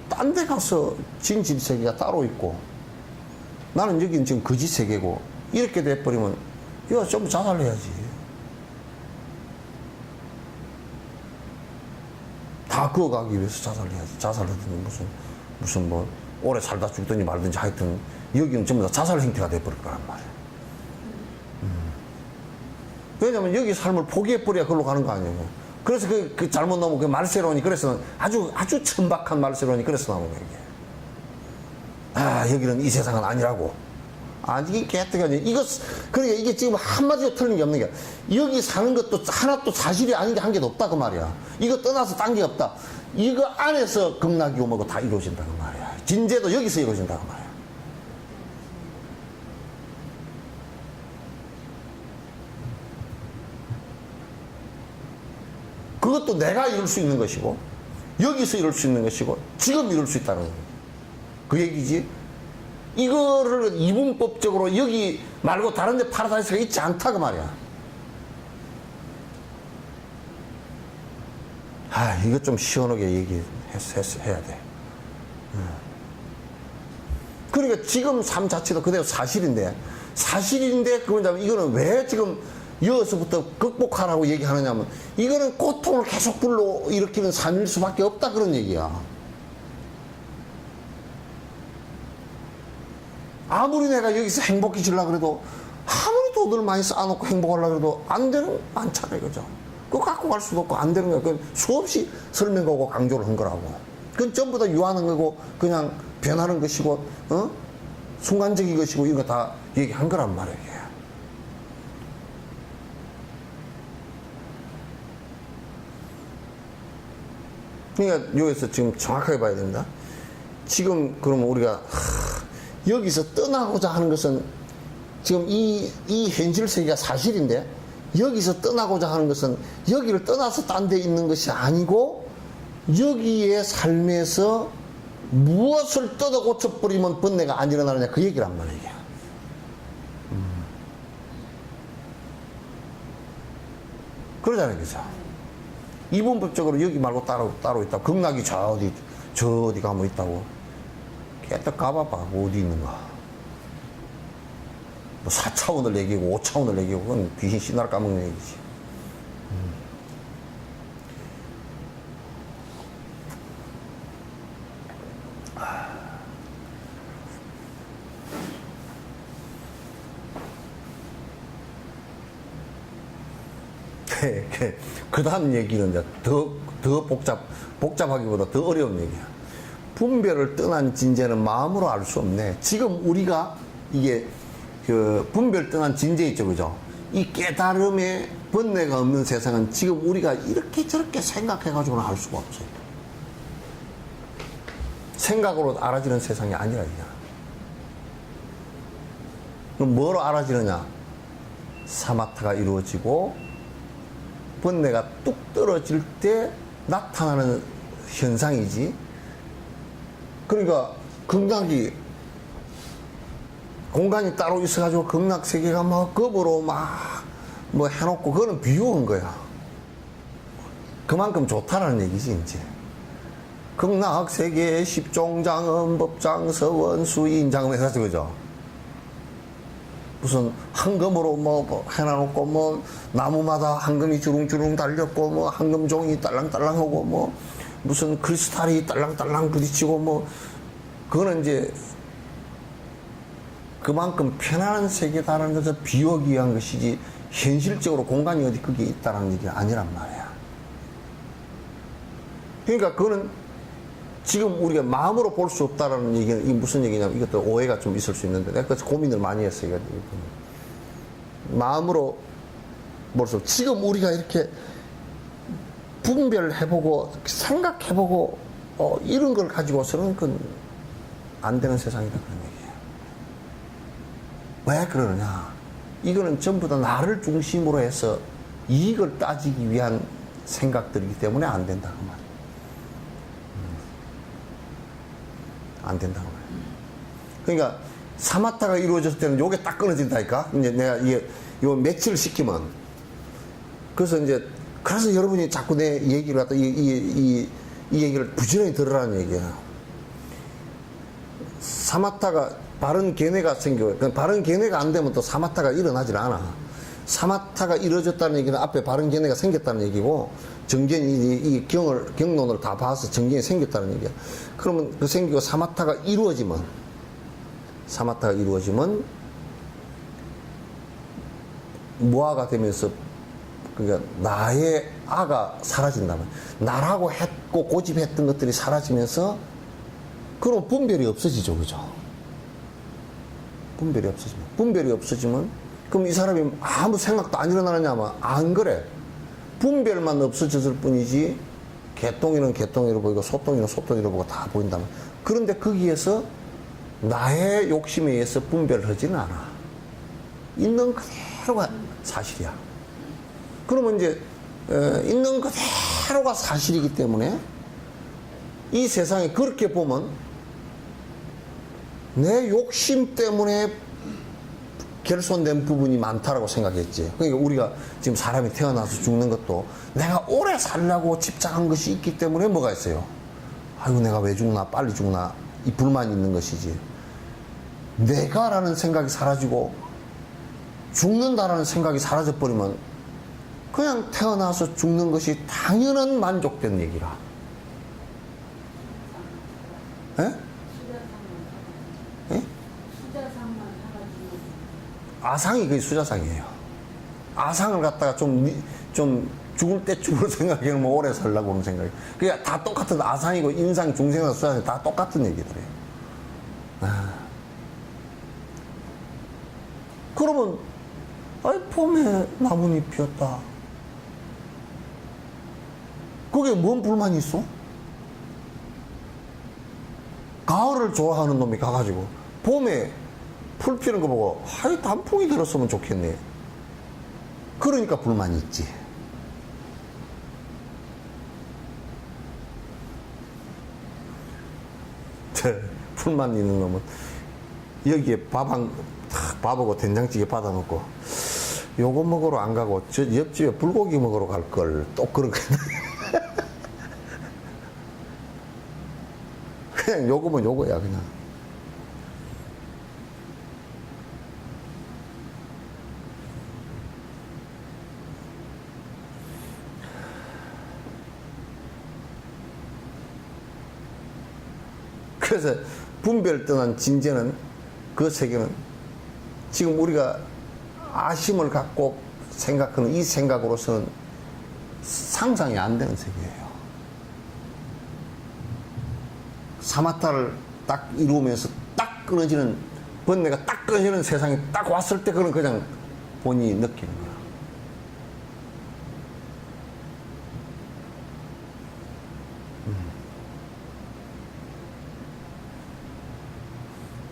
딴 데 가서 진실 세계가 따로 있고 나는 여기는 지금 거짓 세계고 이렇게 돼버리면 이거 좀 자살해야지. 다 그어가기 위해서 자살해야지. 자살하더니 무슨 뭐 오래 살다 죽든지 말든지 하여튼 여기는 전부 다 자살 행태가 돼버릴 거란 말이야. 왜냐면 여기 삶을 포기해버려야 그걸로 가는 거 아니에요. 그래서 그 잘못 나오면 그 말세론이 그래서 아주 천박한 말세론이 그래서 나오는 거예요. 아, 여기는 이 세상은 아니라고. 아니, 개떡이 이거, 그러니까 이게 지금 한마디도 틀린 게 없는 게, 여기 사는 것도 하나도 사실이 아닌 게 한 개도 없다, 그 말이야. 이거 떠나서 딴 게 없다. 이거 안에서 극락이 오고 다 이루어진다, 그 말이야. 진재도 여기서 이루어진다, 그 말이야. 그것도 내가 이룰 수 있는 것이고, 여기서 이룰 수 있는 것이고, 지금 이룰 수 있다는 그 얘기지. 이거를 이분법적으로 여기 말고 다른 데 파라다이스가 있지 않다 그 말이야. 아, 이거 좀 시원하게 얘기해야 돼. 그러니까 지금 삶 자체도 그대로 사실인데 그러면 이거는 왜 지금 여기서부터 극복하라고 얘기하느냐면 이거는 고통을 계속 불러일으키는 삶일 수밖에 없다 그런 얘기야. 아무리 내가 여기서 행복해지려고 그래도 아무리 돈을 많이 쌓아놓고 행복하려고 해도 안 되는 많잖아요, 그죠? 그거 갖고 갈 수도 없고 안 되는 거야. 그건 수없이 설명하고 강조를 한 거라고. 그건 전부 다 유하는 거고 그냥 변하는 것이고 순간적인 것이고 이거 다 얘기한 거란 말이에요. 그러니까 여기서 지금 정확하게 봐야 됩니다. 지금 그러면 우리가 여기서 떠나고자 하는 것은 지금 이 현실 세계가 사실인데 여기서 떠나고자 하는 것은 여기를 떠나서 딴 데 있는 것이 아니고 여기의 삶에서 무엇을 뜯어 고쳐버리면 번뇌가 안 일어나느냐, 그 얘기를 한 말이에요. 그러잖아요, 그죠? 이분법적으로 여기 말고 따로 있다. 극락이 저 어디 가면 있다고. 깨딱 가봐봐, 어디 있는가. 뭐 4차원을 얘기고 5차원을 얘기고, 그건 귀신 씨나라 까먹는 얘기지. 그 다음 얘기는 이제 더 복잡하기보다 더 어려운 얘기야. 분별을 떠난 진재는 마음으로 알 수 없네. 지금 우리가 이게 그 분별 떠난 진재 있죠, 그죠? 이 깨달음의 번뇌가 없는 세상은 지금 우리가 이렇게 저렇게 생각해가지고는 알 수가 없어요. 생각으로 알아지는 세상이 아니라 이게. 그럼 뭐로 알아지느냐? 사마타가 이루어지고 번뇌가 뚝 떨어질 때 나타나는 현상이지. 그러니까 극락이 공간이 따로 있어가지고 극락 세계가 막 급으로 막 뭐 해놓고 그거는 비유한 거야. 그만큼 좋다라는 얘기지 이제. 극락 세계 십종장은 법장 서원 수인장음 해서 그죠. 무슨 황금으로 뭐 해놔놓고 뭐 나무마다 황금이 주릉주릉 달렸고 뭐 황금종이 딸랑딸랑하고 뭐 무슨 크리스탈이 딸랑딸랑 부딪히고 뭐 그거는 이제 그만큼 편안한 세계다라는 것을 비유하기 위한 것이지 현실적으로 공간이 어디 그게 있다라는 얘기가 아니란 말이야. 그러니까 그거는 지금 우리가 마음으로 볼 수 없다라는 얘기는 이게 무슨 얘기냐면 이것도 오해가 좀 있을 수 있는데 내가 그래서 고민을 많이 했어요. 마음으로 볼 수 없. 지금 우리가 이렇게 분별해보고 생각해보고 이런 걸 가지고서는 그건 안 되는 세상이다 그런 얘기예요. 왜 그러느냐? 이거는 전부 다 나를 중심으로 해서 이익을 따지기 위한 생각들이기 때문에 안 된다 그 말. 안 된다고 말이에요. 그러니까 사마타가 이루어졌을 때는 요게 딱 끊어진다니까. 이제 내가 요 며칠 시키면 그래서 여러분이 자꾸 내 얘기를 갖다 이 얘기를 부지런히 들으라는 얘기야. 사마타가 바른 견해가 생겨요. 바른 견해가 안 되면 또 사마타가 일어나질 않아. 사마타가 이루어졌다는 얘기는 앞에 바른 견해가 생겼다는 얘기고 정견이 이 경론을 다 봐서 정견이 생겼다는 얘기야. 그러면 그 생기고 사마타가 이루어지면 무아가 되면서 그러니까 나의 아가 사라진다면 나라고 했고 고집했던 것들이 사라지면서 그럼 분별이 없어지죠, 그죠? 분별이 없어지면 그럼 이 사람이 아무 생각도 안 일어나느냐 하면 안 그래. 분별만 없어졌을 뿐이지 개똥이는 개똥이로 보이고 소똥이는 소똥이로 보고 다 보인다면 그런데 거기에서 나의 욕심에 의해서 분별을 하지는 않아. 있는 그대로가 사실이야. 그러면 이제 있는 그대로가 사실이기 때문에 이 세상에 그렇게 보면 내 욕심 때문에 결손된 부분이 많다라고 생각했지. 그러니까 우리가 지금 사람이 태어나서 죽는 것도 내가 오래 살려고 집착한 것이 있기 때문에 뭐가 있어요? 아이고 내가 왜 죽나 빨리 죽나 이 불만이 있는 것이지. 내가라는 생각이 사라지고 죽는다라는 생각이 사라져버리면 그냥 태어나서 죽는 것이 당연한 만족된 얘기라. 에? 에? 아상이 그게 수자상이에요. 아상을 갖다가 좀 죽을 때쯤으로 생각해놓으면 뭐 오래 살라고 하는 생각이. 그게 다 똑같은 아상이고 인상, 중생과 수자상 다 똑같은 얘기들이에요. 그러면 아이 봄에 나뭇잎 피었다. 그게 뭔 불만이 있어? 가을을 좋아하는 놈이 가가지고 봄에 풀 피는 거 보고 하이 단풍이 들었으면 좋겠네. 그러니까 불만이 있지. 불만 있는 놈은 여기에 밥하고 된장찌개 받아놓고 요거 먹으러 안 가고 저 옆집에 불고기 먹으러 갈 걸 또 그러거든. 그냥 요거면 요거야 그냥. 그래서 분별 떠난 진재는 그 세계는 지금 우리가 아심을 갖고 생각하는 이 생각으로서는 상상이 안 되는 세계예요. 사마타를 딱 이루면서 딱 끊어지는 번뇌가 딱 끊어지는 세상이 딱 왔을 때 그건 그냥 본인이 느끼는 거야.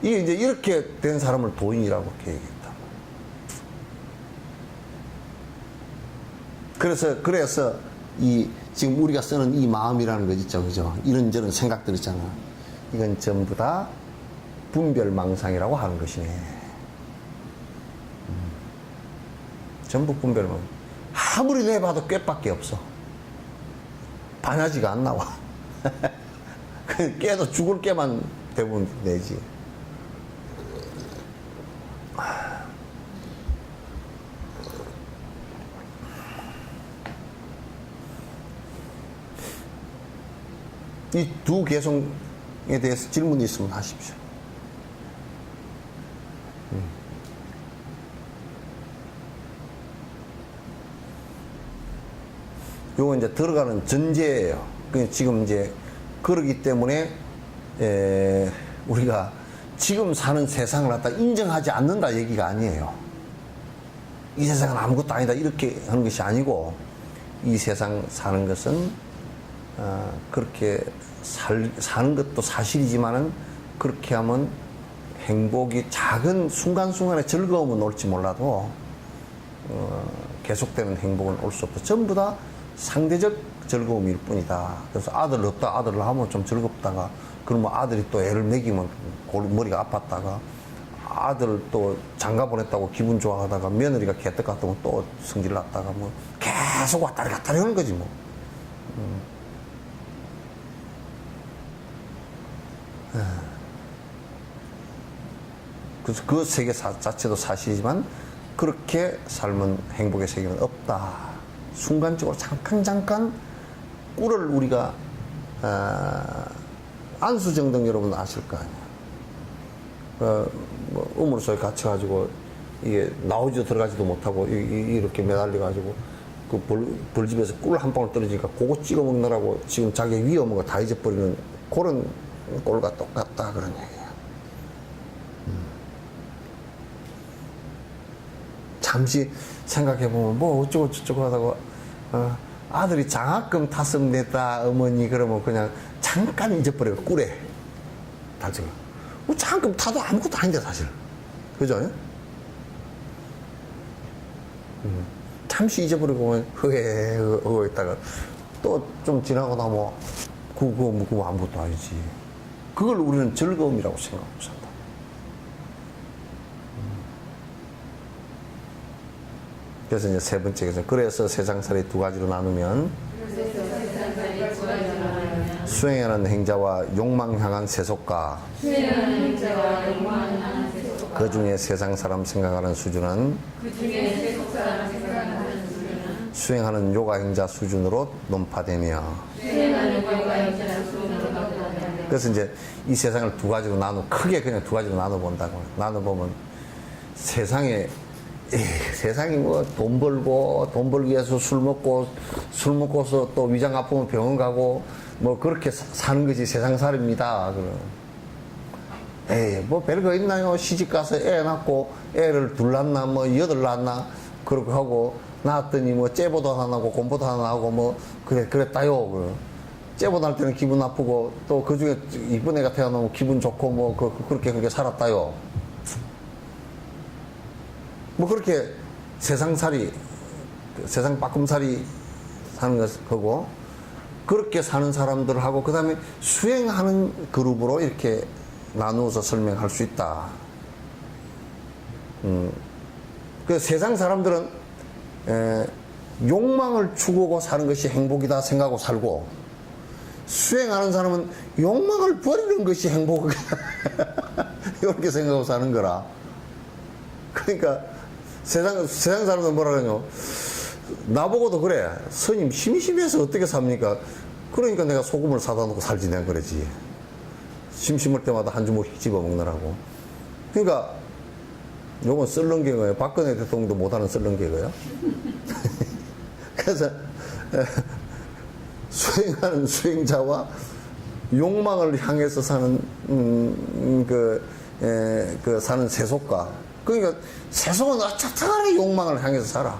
이게 이제 이렇게 된 사람을 도인이라고 이렇게 얘기했다. 그래서 이 지금 우리가 쓰는 이 마음이라는 거 있죠, 그죠? 이런저런 생각들 있잖아. 이건 전부 다 분별망상이라고 하는 것이네. 전부 분별망상. 아무리 내봐도 꾀밖에 없어. 반야지가 안 나와. 깨도 죽을 깨만 대부분 내지. 이 두 개성에 대해서 질문이 있으면 하십시오. 요거 이제 들어가는 전제예요. 지금 이제 그러기 때문에 우리가 지금 사는 세상을 갖다 인정하지 않는다 얘기가 아니에요. 이 세상은 아무것도 아니다 이렇게 하는 것이 아니고 이 세상 사는 것은 그렇게 사는 것도 사실이지만은 그렇게 하면 행복이 작은 순간순간의 즐거움은 올지 몰라도 계속되는 행복은 올 수 없다. 전부 다 상대적 즐거움일 뿐이다. 그래서 아들 없다 아들을 하면 좀 즐겁다가 그러면 아들이 또 애를 먹이면 머리가 아팠다가 아들 또 장가 보냈다고 기분 좋아하다가 며느리가 개떡 같으면 또 성질 났다가 뭐 계속 왔다리 갔다리 하는 거지 뭐. 그래서 그 세계 자체도 사실이지만 그렇게 삶은 행복의 세계는 없다. 순간적으로 잠깐 꿀을 우리가 안수정등 여러분 아실 거 아니야. 뭐 우물소에 갇혀가지고 이게 나오지도 들어가지도 못하고 이렇게 매달려가지고 그 벌집에서 꿀 한 방울 떨어지니까 그거 찍어 먹느라고 지금 자기 위에 먹은 거 다 잊어버리는 그런 꼴과 똑같다 그런 얘기야. 잠시 생각해보면 뭐 어쩌고 저쩌고 하다가 아들이 장학금 탔으면 됐다 어머니 그러면 그냥 잠깐 잊어버려요. 꿀에 다져. 뭐 장학금 타도 아무것도 아닌데 사실. 그죠? 잠시 잊어버리고 흐에 있다가 또 좀 지나고 나면 그거 아무것도 아니지. 그걸 우리는 즐거움이라고 생각하고 산다. 그래서 이제 세 번째에서 그래서 세상살이 두 가지로 나누면 수행하는 행자와 욕망 향한 세속가 그 중에 세상 사람 생각하는 수준은 수행하는 요가 행자 수준으로 논파되며 그래서 이제 이 세상을 두 가지로 크게 그냥 두 가지로 나눠본다고. 나눠보면 세상이 뭐 돈 벌고 돈 벌기 위해서 술 먹고서 또 위장 아프면 병원 가고 뭐 그렇게 사는 것이 세상 살입니다. 뭐 별거 있나요? 시집 가서 애 낳고 애를 둘 낳나 뭐 여덟 낳나 그렇게 하고 낳았더니 뭐 째보도 하나 하고 곰보도 하나 하고 뭐 그랬다요. 째보 날 때는 기분 나쁘고 또 그 중에 이쁜 애가 태어나면 기분 좋고 뭐 그렇게 살았다요. 뭐 그렇게 세상살이 세상 빠끔살이 사는 거고 그렇게 사는 사람들하고 그 다음에 수행하는 그룹으로 이렇게 나누어서 설명할 수 있다. 그 세상 사람들은 욕망을 추구하고 사는 것이 행복이다 생각하고 살고, 수행하는 사람은 욕망을 버리는 것이 행복이다 이렇게 생각하고 사는 거라. 그러니까 세상 사람들은 뭐라 그러냐, 나보고도 그래. 스님 심심해서 어떻게 삽니까? 그러니까 내가 소금을 사다 놓고 살지 내가 그러지. 심심할 때마다 한 주먹씩 집어 먹느라고. 그러니까 요건 썰렁 개그예요. 박근혜 대통령도 못하는 썰렁 개그예요. 그래서 수행하는 수행자와 욕망을 향해서 사는 사는 세속가. 그러니까 세속은 어쩌다가 욕망을 향해서 살아.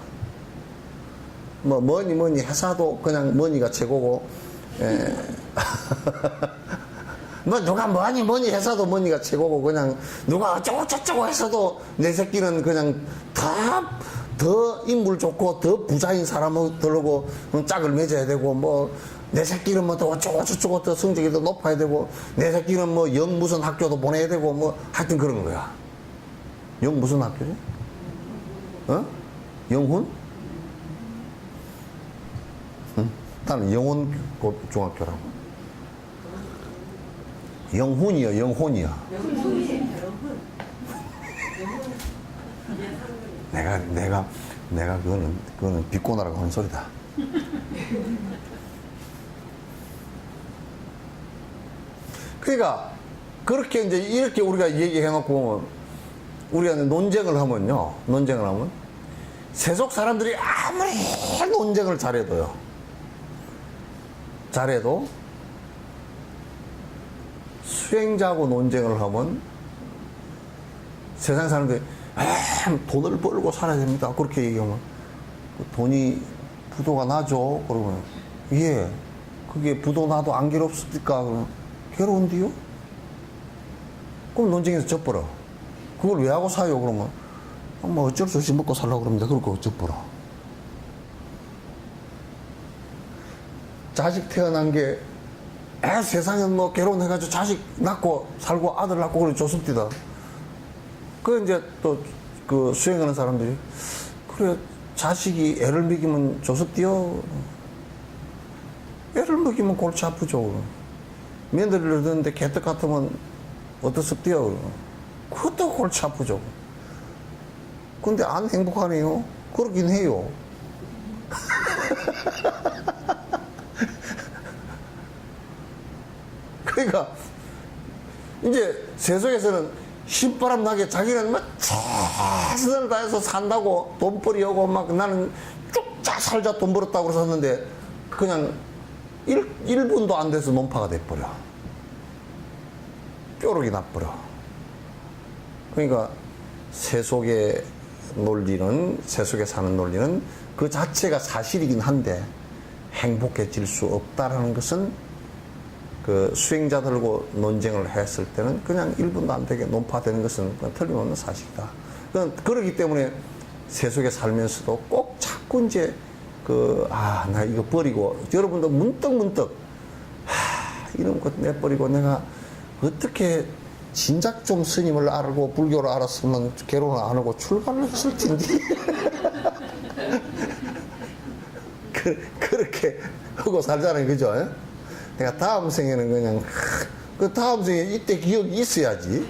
뭐 뭐니 해사도 그냥 뭐니가 최고고, 뭐 누가 뭐니 해서도 뭐니가 최고고, 그냥 누가 어쩌고 저쩌고 해서도 내 새끼는 그냥 더 인물 좋고 더 부자인 사람들하고 짝을 맺어야 되고, 뭐 내 새끼는 뭐 더 어쩌고 저쩌고 더 성적이 더 높아야 되고, 내 새끼는 뭐 영 무슨 학교도 보내야 되고, 뭐 하여튼 그런 거야. 영 무슨 학교지? 영훈? 응? 나는 영훈 중학교라고. 영훈이요, 영혼이요. 내가 그거는 비꼬나라고 하는 소리다. 그러니까 그렇게 이제 이렇게 우리가 얘기해놓고 우리가 논쟁을 하면 세속 사람들이 아무리 논쟁을 잘해도 수행자하고 논쟁을 하면 세상 사람들이 돈을 벌고 살아야 됩니다. 그렇게 얘기하면 돈이 부도가 나죠. 그러면 예, 그게 부도 나도 안 괴롭습니까? 그러면 괴로운데요? 그럼 논쟁에서 져버려. 그걸 왜 하고 사요? 그러면 뭐 어쩔 수 없이 먹고 살라고 그럽니다. 그럴 거 어쩌버려. 자식 태어난 게 세상에 뭐 결혼해가지고 자식 낳고 살고 아들 낳고 그래 좋습니다. 그 이제 또 그 수행하는 사람들이 그래 자식이 애를 먹이면 좋습디요. 애를 먹이면 골치 아프죠. 며느리를 듣는데 개떡 같으면 어떻습디요. 그것도 골치 아프죠. 근데 안 행복하네요. 그러긴 해요. 그러니까 이제 세속에서는 신바람 나게 자기는 막 최선을 다해서 산다고 돈벌이 오고 막 나는 쭉쫙 살자 돈 벌었다고 그랬었는데 그냥 1분도 안 돼서 논파가 돼버려. 뾰록이 나버려. 그러니까 세속의 논리는, 세속에 사는 논리는 그 자체가 사실이긴 한데 행복해질 수 없다라는 것은 그 수행자들과 논쟁을 했을 때는 그냥 1분도 안 되게 논파되는 것은 틀림없는 사실이다. 그렇기 때문에 세속에 살면서도 꼭 자꾸 이제 나 이거 버리고, 여러분도 문득 이런 것 내버리고 내가 어떻게 진작 좀 스님을 알고 불교를 알았으면 결혼을 안 하고 출가를 했을 텐데. 그렇게 하고 살잖아요. 그죠? 내가 다음 생에는 그냥, 그 다음 생에 이때 기억이 있어야지.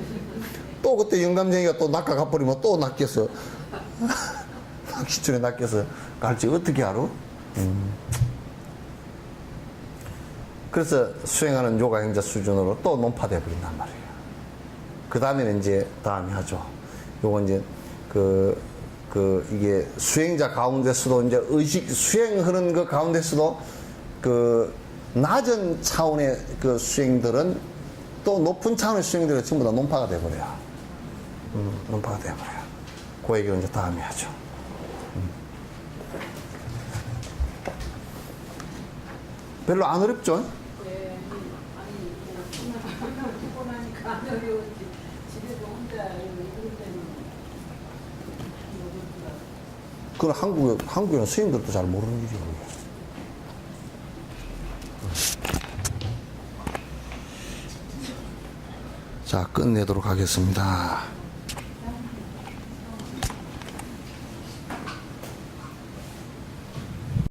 또 그때 영감쟁이가 또 낚아가 버리면 또 낚여서, 기준에 낚여서 갈지 어떻게 알아? 그래서 수행하는 요가 행자 수준으로 또 논파돼 버린단 말이에요. 그 다음에는 이제 다음에 하죠. 요건 이제 이게 수행자 가운데서도 이제 수행하는 그 가운데서도 낮은 차원의 그 수행들은 또 높은 차원의 수행들은 전부 다 논파가 돼버려요. 논파가 돼버려요. 그 얘기는 이제 다음에 하죠. 별로 안 어렵죠? 네, 아니, 듣고 나니까 안 어려운지 집에서 혼자 이럴 때는 그건 한국에는 스님들도 잘 모르는 일이에요. 자, 끝내도록 하겠습니다.